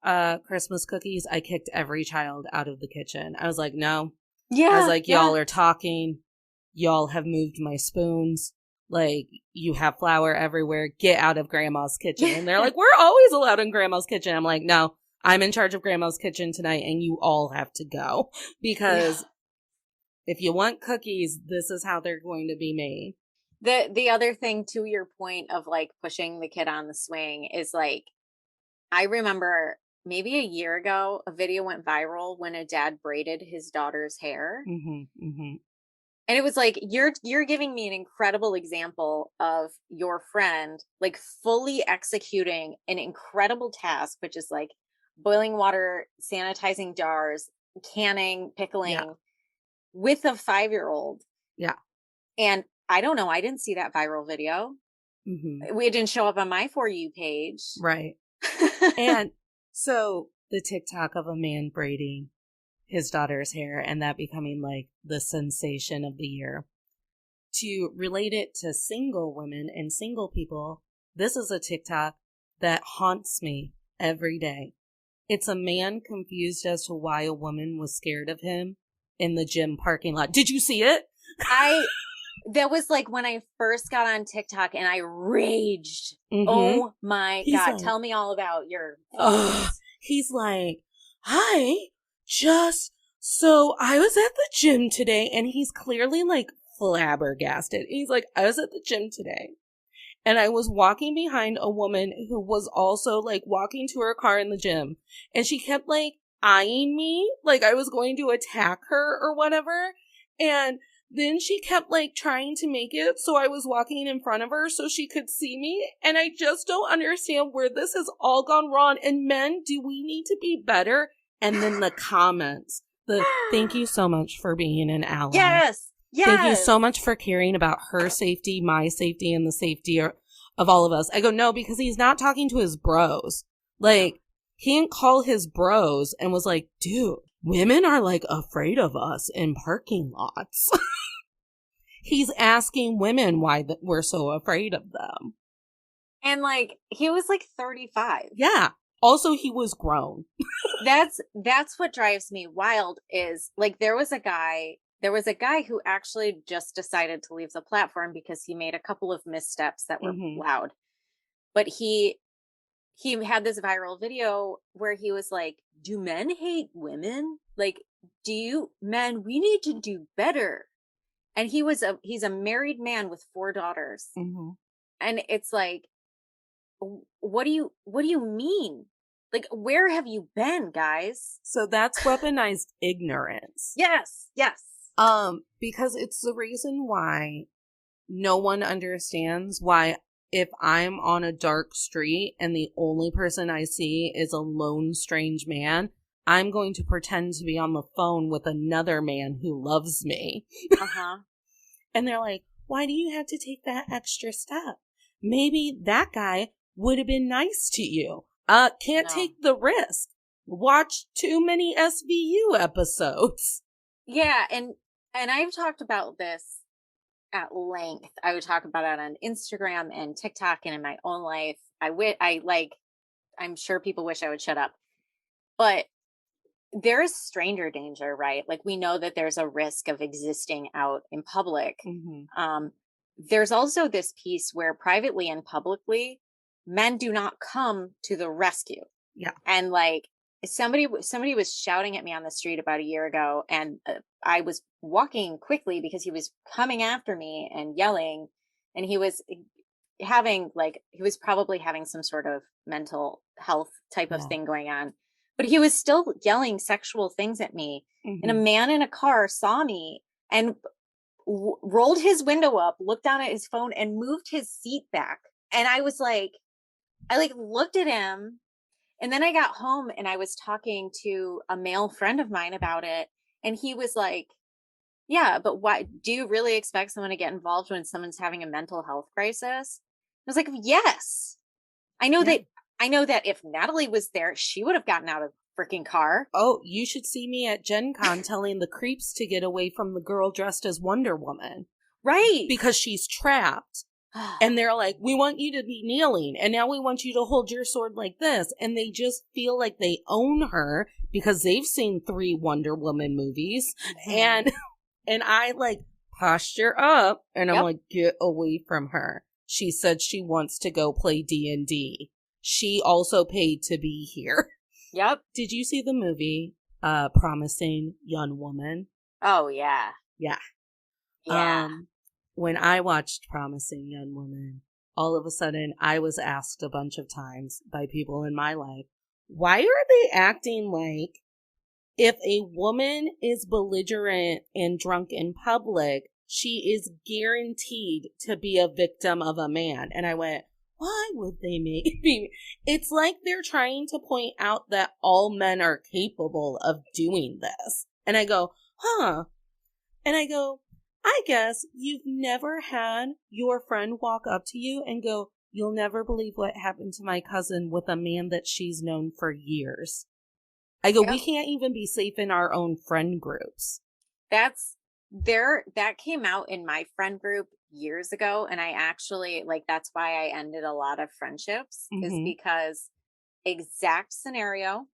Christmas cookies, I kicked every child out of the kitchen. I was like, no. Yeah. I was like, y'all are talking. Y'all have moved my spoons. Like, you have flour everywhere. Get out of grandma's kitchen. And they're like, we're always allowed in grandma's kitchen. I'm like, no, I'm in charge of grandma's kitchen tonight and you all have to go. Because if you want cookies, this is how they're going to be made. The other thing, to your point of like pushing the kid on the swing, is like, I remember maybe a year ago, a video went viral when a dad braided his daughter's hair. Mm-hmm, mm-hmm. And it was like, you're giving me an incredible example of your friend like fully executing an incredible task, which is like boiling water, sanitizing jars, canning, pickling with a 5-year-old. Yeah. And I don't know, I didn't see that viral video. Mm-hmm. It didn't show up on my For You page. Right. And so the TikTok of a man braiding his daughter's hair and that becoming like the sensation of the year. To relate it to single women and single people, this is a TikTok that haunts me every day. It's a man confused as to why a woman was scared of him in the gym parking lot. Did you see it? That was like when I first got on TikTok and I raged. Mm-hmm. Oh my God. Like, tell me all about your he's like, so I was at the gym today, and he's clearly like flabbergasted. He's like, I was at the gym today and I was walking behind a woman who was also like walking to her car in the gym, and she kept like eyeing me like I was going to attack her or whatever. And then she kept like trying to make it so I was walking in front of her so she could see me. And I just don't understand where this has all gone wrong. And men, do we need to be better? And then the comments, thank you so much for being an ally. Yes. Thank you Yes. so much for caring about her safety, my safety, and the safety of all of us. I go, no, because he's not talking to his bros. Like, he didn't call his bros and was like, dude, women are like afraid of us in parking lots. He's asking women why we're so afraid of them. And like, he was like 35. Yeah. Also, he was grown. That's what drives me wild is like, there was a guy who actually just decided to leave the platform because he made a couple of missteps that were loud. But he had this viral video where he was like, do men hate women? Like, men, we need to do better. And he's a married man with 4 daughters. And it's like, what do you mean? Like, where have you been, guys? So that's weaponized ignorance. Yes. Because it's the reason why no one understands why if I'm on a dark street and the only person I see is a lone strange man, I'm going to pretend to be on the phone with another man who loves me. And they're like, why do you have to take that extra step? Maybe that guy would have been nice to you. Can't take the risk. Watch too many SVU episodes. Yeah, and I've talked about this at length. I would talk about it on Instagram and TikTok and in my own life. I'm sure people wish I would shut up. But there is stranger danger, right? Like, we know that there's a risk of existing out in public. There's also this piece where privately and publicly, men do not come to the rescue. Yeah. And like, somebody was shouting at me on the street about a year ago, and I was walking quickly because he was coming after me and yelling, and he was probably having some sort of mental health type of thing going on, but he was still yelling sexual things at me. And a man in a car saw me and rolled his window up, looked down at his phone, and moved his seat back. And I was like, I looked at him. And then I got home and I was talking to a male friend of mine about it. And he was like, yeah, but why do you really expect someone to get involved when someone's having a mental health crisis? I was like, yes, I know that if Natalie was there, she would have gotten out of the freaking car. Oh, you should see me at Gen Con telling the creeps to get away from the girl dressed as Wonder Woman. Right. Because she's trapped. And they're like, we want you to be kneeling, and now we want you to hold your sword like this. And they just feel like they own her because they've seen 3 Wonder Woman movies. And I posture up, and I'm like, get away from her. She said she wants to go play D&D. She also paid to be here. Yep. Did you see the movie, Promising Young Woman? Oh, yeah. Yeah. Yeah. When I watched Promising Young Woman, all of a sudden I was asked a bunch of times by people in my life, why are they acting like if a woman is belligerent and drunk in public, she is guaranteed to be a victim of a man? And I went, why would they make me? It's like they're trying to point out that all men are capable of doing this. And I go, huh? And I go, I guess you've never had your friend walk up to you and go, you'll never believe what happened to my cousin with a man that she's known for years. I go, we can't even be safe in our own friend groups. That came out in my friend group years ago. And I actually, that's why I ended a lot of friendships, is because exact scenario.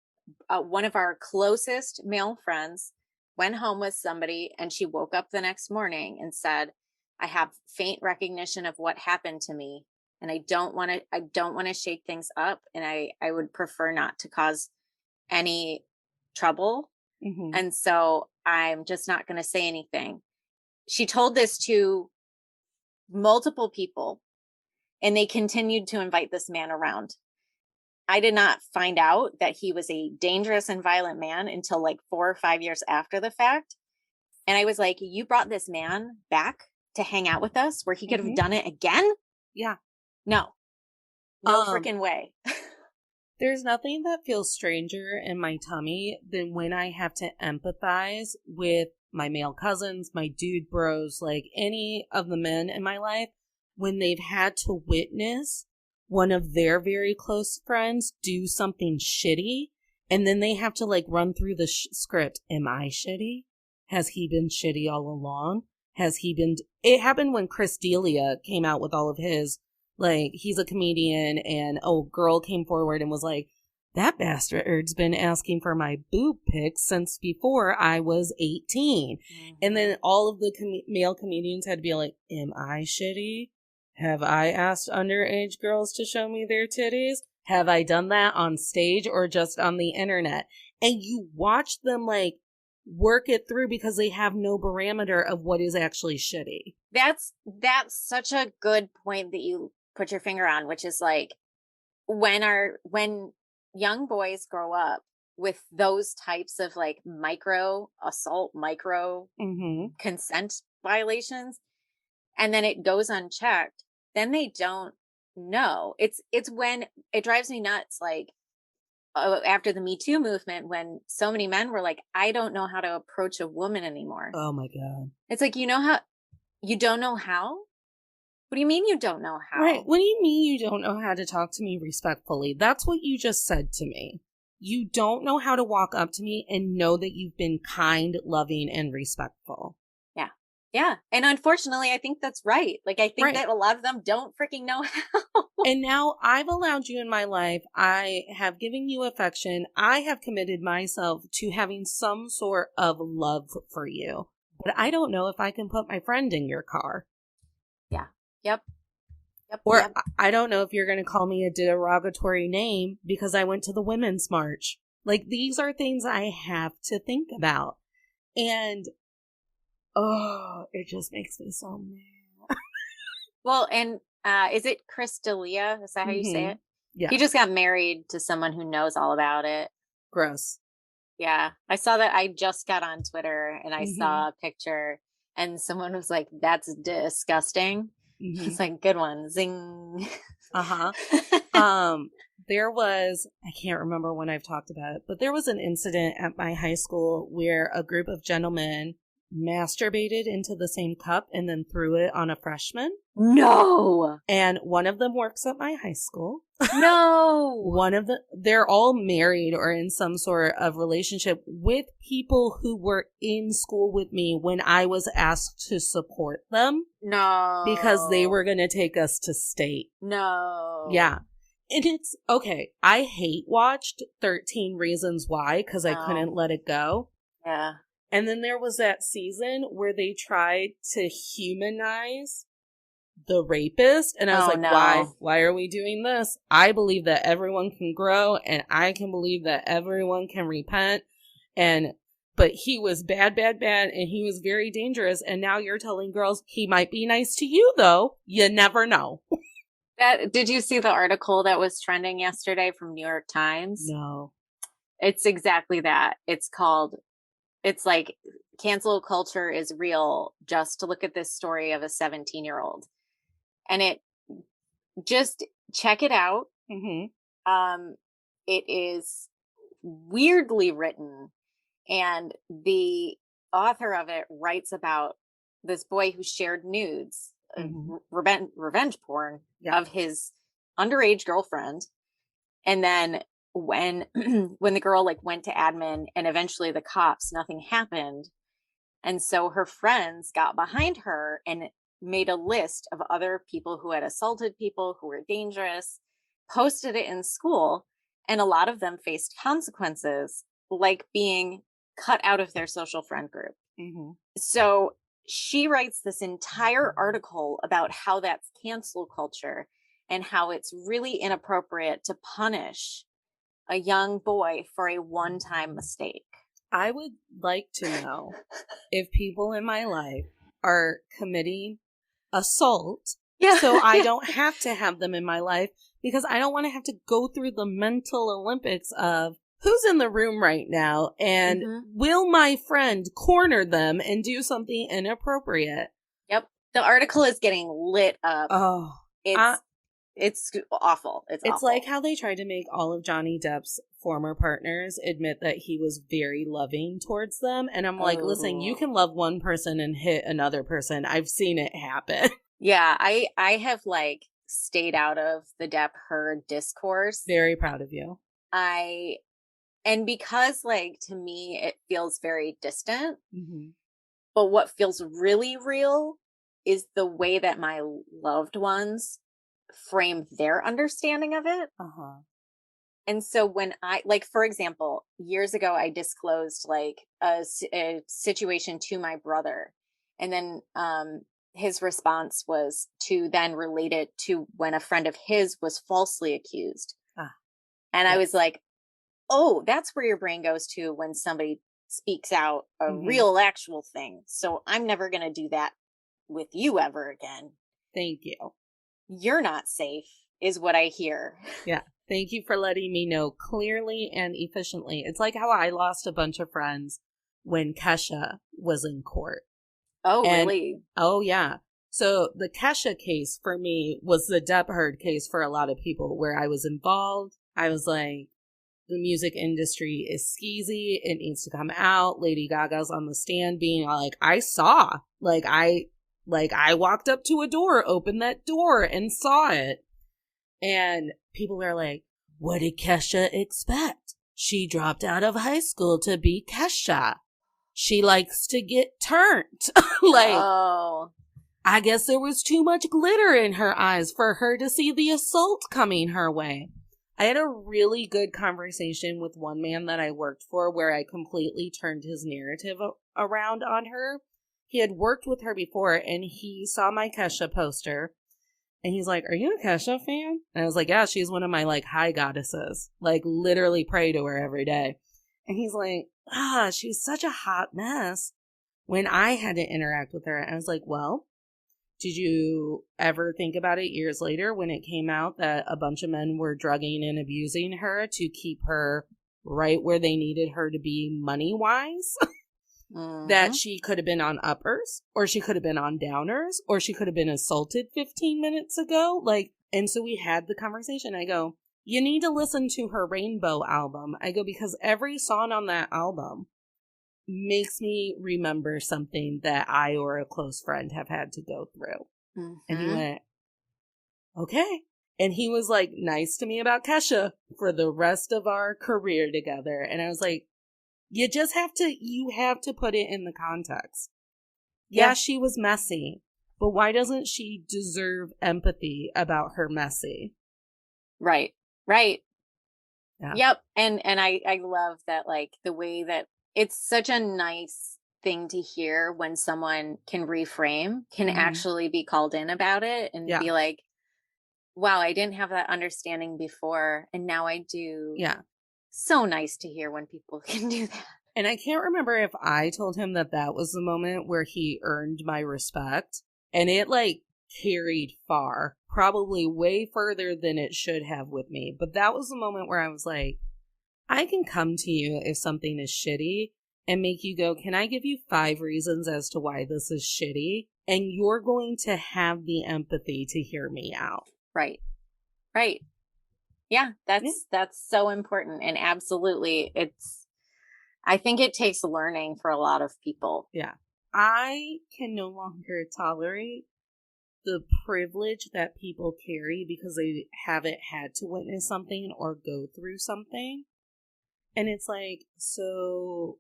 One of our closest male friends went home with somebody, and she woke up the next morning and said, I have faint recognition of what happened to me, and I don't want to shake things up, and I would prefer not to cause any trouble. And so I'm just not going to say anything. She told this to multiple people, and they continued to invite this man around. I did not find out that he was a dangerous and violent man until 4 or 5 years after the fact. And I was like, you brought this man back to hang out with us where he could have done it again? Yeah. No freaking way. There's nothing that feels stranger in my tummy than when I have to empathize with my male cousins, my dude bros, like any of the men in my life, when they've had to witness one of their very close friends do something shitty, and then they have to like run through the script. Am I shitty? Has he been shitty all along? Has he been? It happened when Chris D'Elia came out with all of his, like, he's a comedian, and a girl came forward and was like, that bastard's been asking for my boob pics since before I was 18. Mm-hmm. And then all of the male comedians had to be like, am I shitty? Have I asked underage girls to show me their titties? Have I done that on stage or just on the internet? And you watch them like work it through because they have no parameter of what is actually shitty. That's such a good point that you put your finger on, which is like when young boys grow up with those types of like micro assault, micro consent violations, and then it goes unchecked, then they don't know. It's when it drives me nuts, like after the Me Too movement, when so many men were like, I don't know how to approach a woman anymore. Oh my God. It's like, you don't know how? What do you mean you don't know how? Right. What do you mean you don't know how to talk to me respectfully? That's what you just said to me. You don't know how to walk up to me and know that you've been kind, loving, and respectful. Yeah. Yeah. And unfortunately, I think that's right. Like, I think that a lot of them don't freaking know how. And now I've allowed you in my life. I have given you affection. I have committed myself to having some sort of love for you. But I don't know if I can put my friend in your car. Yeah. Yep. Or I don't know if you're going to call me a derogatory name because I went to the Women's March. Like, these are things I have to think about. And, it just makes me so mad. Well, and is it Chris D'Elia? Is that how you say it? Yeah. He just got married to someone who knows all about it. Gross. Yeah. I saw that. I just got on Twitter and I saw a picture and someone was like, that's disgusting. It's like, good one. Zing. There was, I can't remember when I've talked about it, but there was an incident at my high school where a group of gentlemen masturbated into the same cup and then threw it on a freshman. No. And one of them works at my high school. No. They're all married or in some sort of relationship with people who were in school with me when I was asked to support them. No. Because they were going to take us to state. No. Yeah. And it's, okay, I hate watched 13 Reasons Why because I couldn't let it go. Yeah. And then there was that season where they tried to humanize the rapist. And I was why are we doing this? I believe that everyone can grow and I can believe that everyone can repent. But he was bad, and he was very dangerous. And now you're telling girls he might be nice to you, though. You never know. Did you see the article that was trending yesterday from New York Times? No. It's exactly that. It's like cancel culture is real. Just to look at this story of a 17-year-old. And it just check it out. It is weirdly written. And the author of it writes about this boy who shared nudes, revenge porn of his underage girlfriend. And then when the girl like went to admin and eventually the cops, nothing happened. And so her friends got behind her and made a list of other people who had assaulted people who were dangerous, posted it in school, and a lot of them faced consequences like being cut out of their social friend group. So she writes this entire article about how that's cancel culture and how it's really inappropriate to punish a young boy for a one-time mistake. I would like to know if people in my life are committing assault so I don't have to have them in my life because I don't want to have to go through the mental Olympics of who's in the room right now and will my friend corner them and do something inappropriate? Yep. The article is getting lit up. Oh, It's awful. It's It's awful. like how they tried to make all of Johnny Depp's former partners admit that he was very loving towards them. And I'm like, listen, you can love one person and hit another person. I've seen it happen. Yeah, I have like stayed out of the Depp Heard discourse. Very proud of you. And because like to me it feels very distant, Mm-hmm. but what feels really real is the way that my loved ones frame their understanding of it. Uh-huh. And so when I, like, for example, years ago, I disclosed like a situation to my brother. And then his response was to then relate it to when a friend of his was falsely accused. And I was like, oh, that's where your brain goes to when somebody speaks out a real actual thing. So I'm never going to do that with you ever again. Thank you. You're not safe is what I hear. Yeah. Thank you for letting me know clearly and efficiently. It's like how I lost a bunch of friends when Kesha was in court. Oh, really? Oh, yeah. So the Kesha case for me was the Depp Heard case for a lot of people where I was involved. I was like, the music industry is skeezy. It needs to come out. Lady Gaga's on the stand being like, I saw. I walked up to a door, opened that door, and saw it. And people were like, what did Kesha expect? She dropped out of high school to be Kesha. She likes to get turned. I guess there was too much glitter in her eyes for her to see the assault coming her way. I had a really good conversation with one man that I worked for where I completely turned his narrative around on her. He had worked with her before and he saw my Kesha poster and he's like, are you a Kesha fan? And I was like, yeah, she's one of my like high goddesses. Like literally pray to her every day. And he's like, she's such a hot mess when I had to interact with her. And I was like, well, did you ever think about it years later when it came out that a bunch of men were drugging and abusing her to keep her right where they needed her to be money-wise? That she could have been on uppers, or she could have been on downers, or she could have been assaulted 15 minutes ago. And so we had the conversation. I go, you need to listen to her Rainbow album. I go, because every song on that album makes me remember something that I or a close friend have had to go through. And he went, okay. And he was like nice to me about Kesha for the rest of our career together. And I was like, you have to put it in the context. Yeah, she was messy, but why doesn't she deserve empathy about her messy? Right. Yeah. Yep. And I love that, like the way that it's such a nice thing to hear when someone can reframe, can actually be called in about it and be like, wow, I didn't have that understanding before. And now I do. Yeah. So nice to hear when people can do that. And I can't remember if I told him that was the moment where he earned my respect. And it like carried far, probably way further than it should have with me. But that was the moment where I was like, I can come to you if something is shitty and make you go, can I give you 5 reasons as to why this is shitty? And you're going to have the empathy to hear me out. Right. Yeah, that's so important. And absolutely, I think it takes learning for a lot of people. Yeah. I can no longer tolerate the privilege that people carry because they haven't had to witness something or go through something. And it's like, so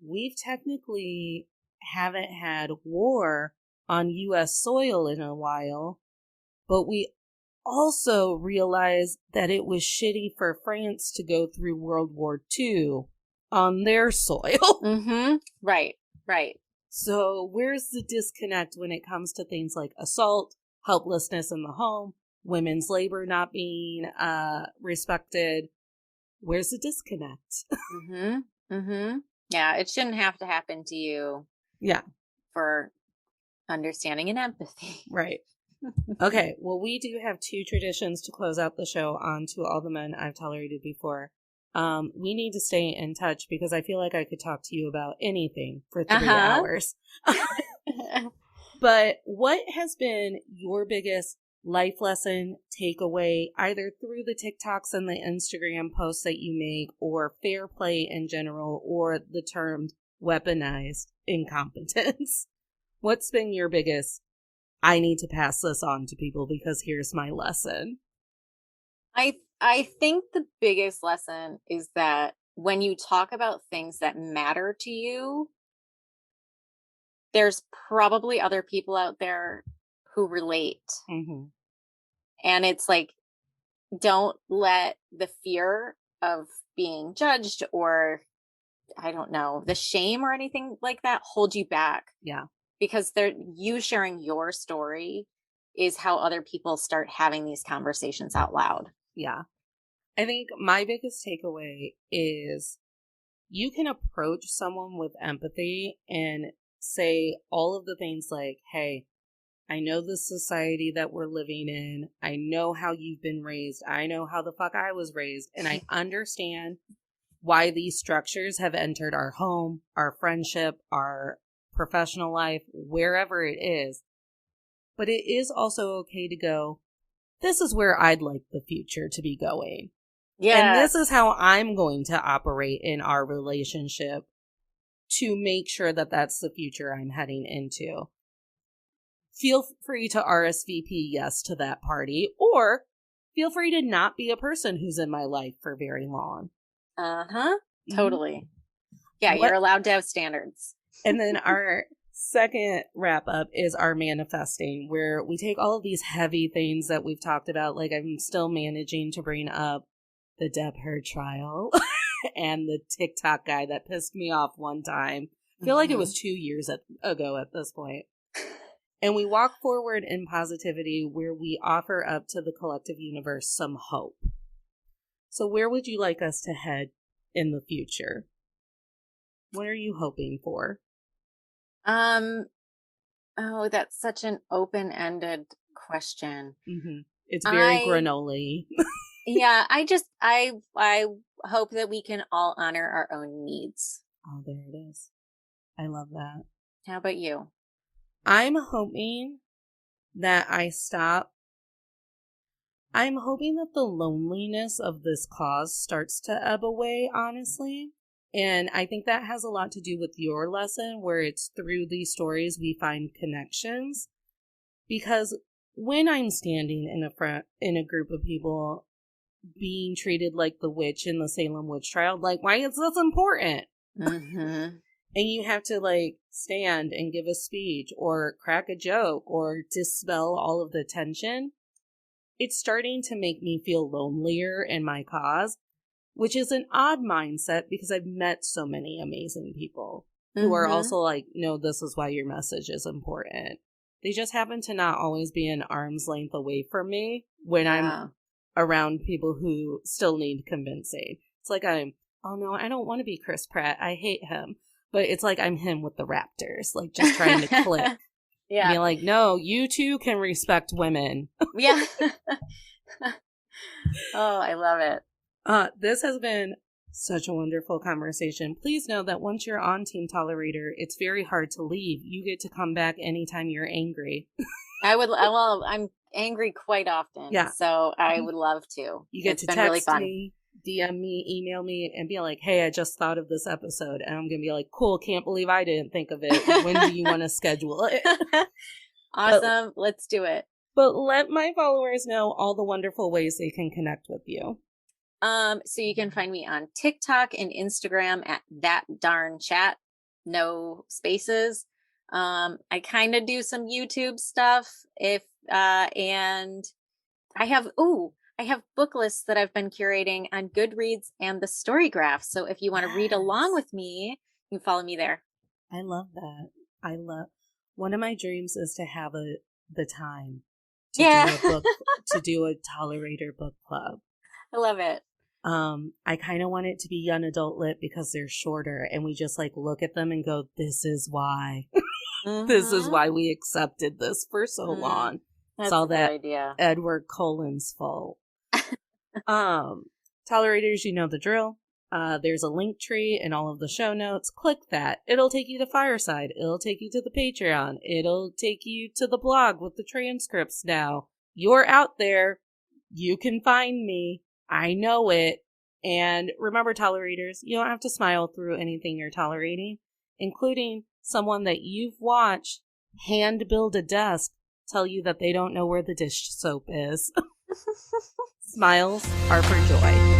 we've technically haven't had war on U.S. soil in a while, but we also realize that it was shitty for France to go through World War II on their soil. Right. So where's the disconnect when it comes to things like assault, helplessness in the home, women's labor not being respected? Where's the disconnect? Yeah, it shouldn't have to happen to you. Yeah. For understanding and empathy. Right. Okay, well, we do have 2 traditions to close out the show on To All the Men I've Tolerated Before. We need to stay in touch because I feel like I could talk to you about anything for 3 hours. But what has been your biggest life lesson, takeaway, either through the TikToks and the Instagram posts that you make, or fair play in general, or the term weaponized incompetence? What's been your biggest, I need to pass this on to people because here's my lesson? I think the biggest lesson is that when you talk about things that matter to you, there's probably other people out there who relate. Mm-hmm. And it's like, don't let the fear of being judged or, I don't know, the shame or anything like that hold you back. Yeah. Because you sharing your story is how other people start having these conversations out loud. Yeah. I think my biggest takeaway is you can approach someone with empathy and say all of the things like, hey, I know the society that we're living in. I know how you've been raised. I know how the fuck I was raised. And I understand why these structures have entered our home, our friendship, our professional life, wherever it is. But it is also okay to go, this is where I'd like the future to be going. Yeah. And this is how I'm going to operate in our relationship to make sure that that's the future I'm heading into. Feel free to RSVP yes to that party, or feel free to not be a person who's in my life for very long. Uh-huh. Totally. Yeah, you're allowed to have standards. And then our second wrap up is our manifesting, where we take all of these heavy things that we've talked about. Like, I'm still managing to bring up the Deb Hurd trial and the TikTok guy that pissed me off one time. I feel like it was 2 years ago at this point. And we walk forward in positivity, where we offer up to the collective universe some hope. So where would you like us to head in the future? What are you hoping for? Oh, that's such an open-ended question. Mm-hmm. It's very granola-y. Yeah, I hope that we can all honor our own needs. Oh, there it is. I love that. How about you? I'm hoping that I'm hoping that the loneliness of this cause starts to ebb away, honestly. And I think that has a lot to do with your lesson, where it's through these stories we find connections. Because when I'm standing in a group of people being treated like the witch in the Salem witch trial, like, why is this important? Mm-hmm. And you have to, like, stand and give a speech or crack a joke or dispel all of the tension. It's starting to make me feel lonelier in my cause, which is an odd mindset because I've met so many amazing people who are also like, no, this is why your message is important. They just happen to not always be an arm's length away from me when I'm around people who still need convincing. It's like oh no, I don't want to be Chris Pratt. I hate him. But it's like I'm him with the Raptors, like just trying to click. Yeah. Be like, no, you too can respect women. Yeah. Oh, I love it. This has been such a wonderful conversation. Please know that once you're on Team Tolerator, it's very hard to leave. You get to come back anytime you're angry. I'm angry quite often. Yeah. So I would love to. You get to text me, DM me, email me, and be like, hey, I just thought of this episode. And I'm going to be like, cool, can't believe I didn't think of it. When do you want to schedule it? Awesome. Let's do it. But let my followers know all the wonderful ways they can connect with you. So you can find me on TikTok and Instagram at that darn chat. No spaces. I kind of do some YouTube stuff and I have book lists that I've been curating on Goodreads and the Storygraph. So if you want to read along with me, you can follow me there. I love that. One of my dreams is to have the time to do a Tolerator book club. I love it. I kind of want it to be young adult lit because they're shorter and we just like look at them and go, this is why. This is why we accepted this for so long. That's all that idea. Edward Cullen's fault. Tolerators, you know the drill. There's a link tree in all of the show notes. Click that. It'll take you to Fireside. It'll take you to the Patreon. It'll take you to the blog with the transcripts now. You're out there. You can find me. I know it. And remember, tolerators, you don't have to smile through anything you're tolerating, including someone that you've watched hand build a desk tell you that they don't know where the dish soap is. Smiles are for joy.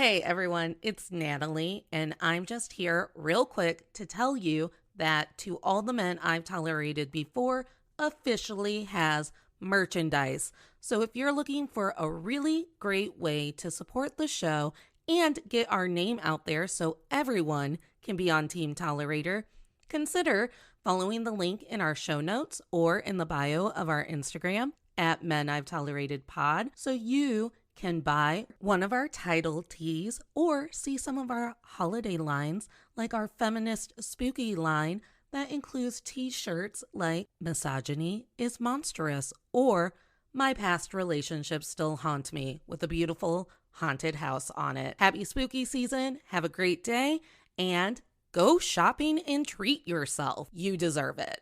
Hey everyone, it's Natalie, and I'm just here real quick to tell you that To All the Men I've Tolerated Before officially has merchandise. So if you're looking for a really great way to support the show and get our name out there so everyone can be on Team Tolerator, consider following the link in our show notes or in the bio of our Instagram at Men I've Tolerated Pod so you can buy one of our title tees or see some of our holiday lines like our feminist spooky line that includes t-shirts like Misogyny is Monstrous or My Past Relationships Still Haunt Me with a beautiful haunted house on it. Happy spooky season, have a great day, and go shopping and treat yourself. You deserve it.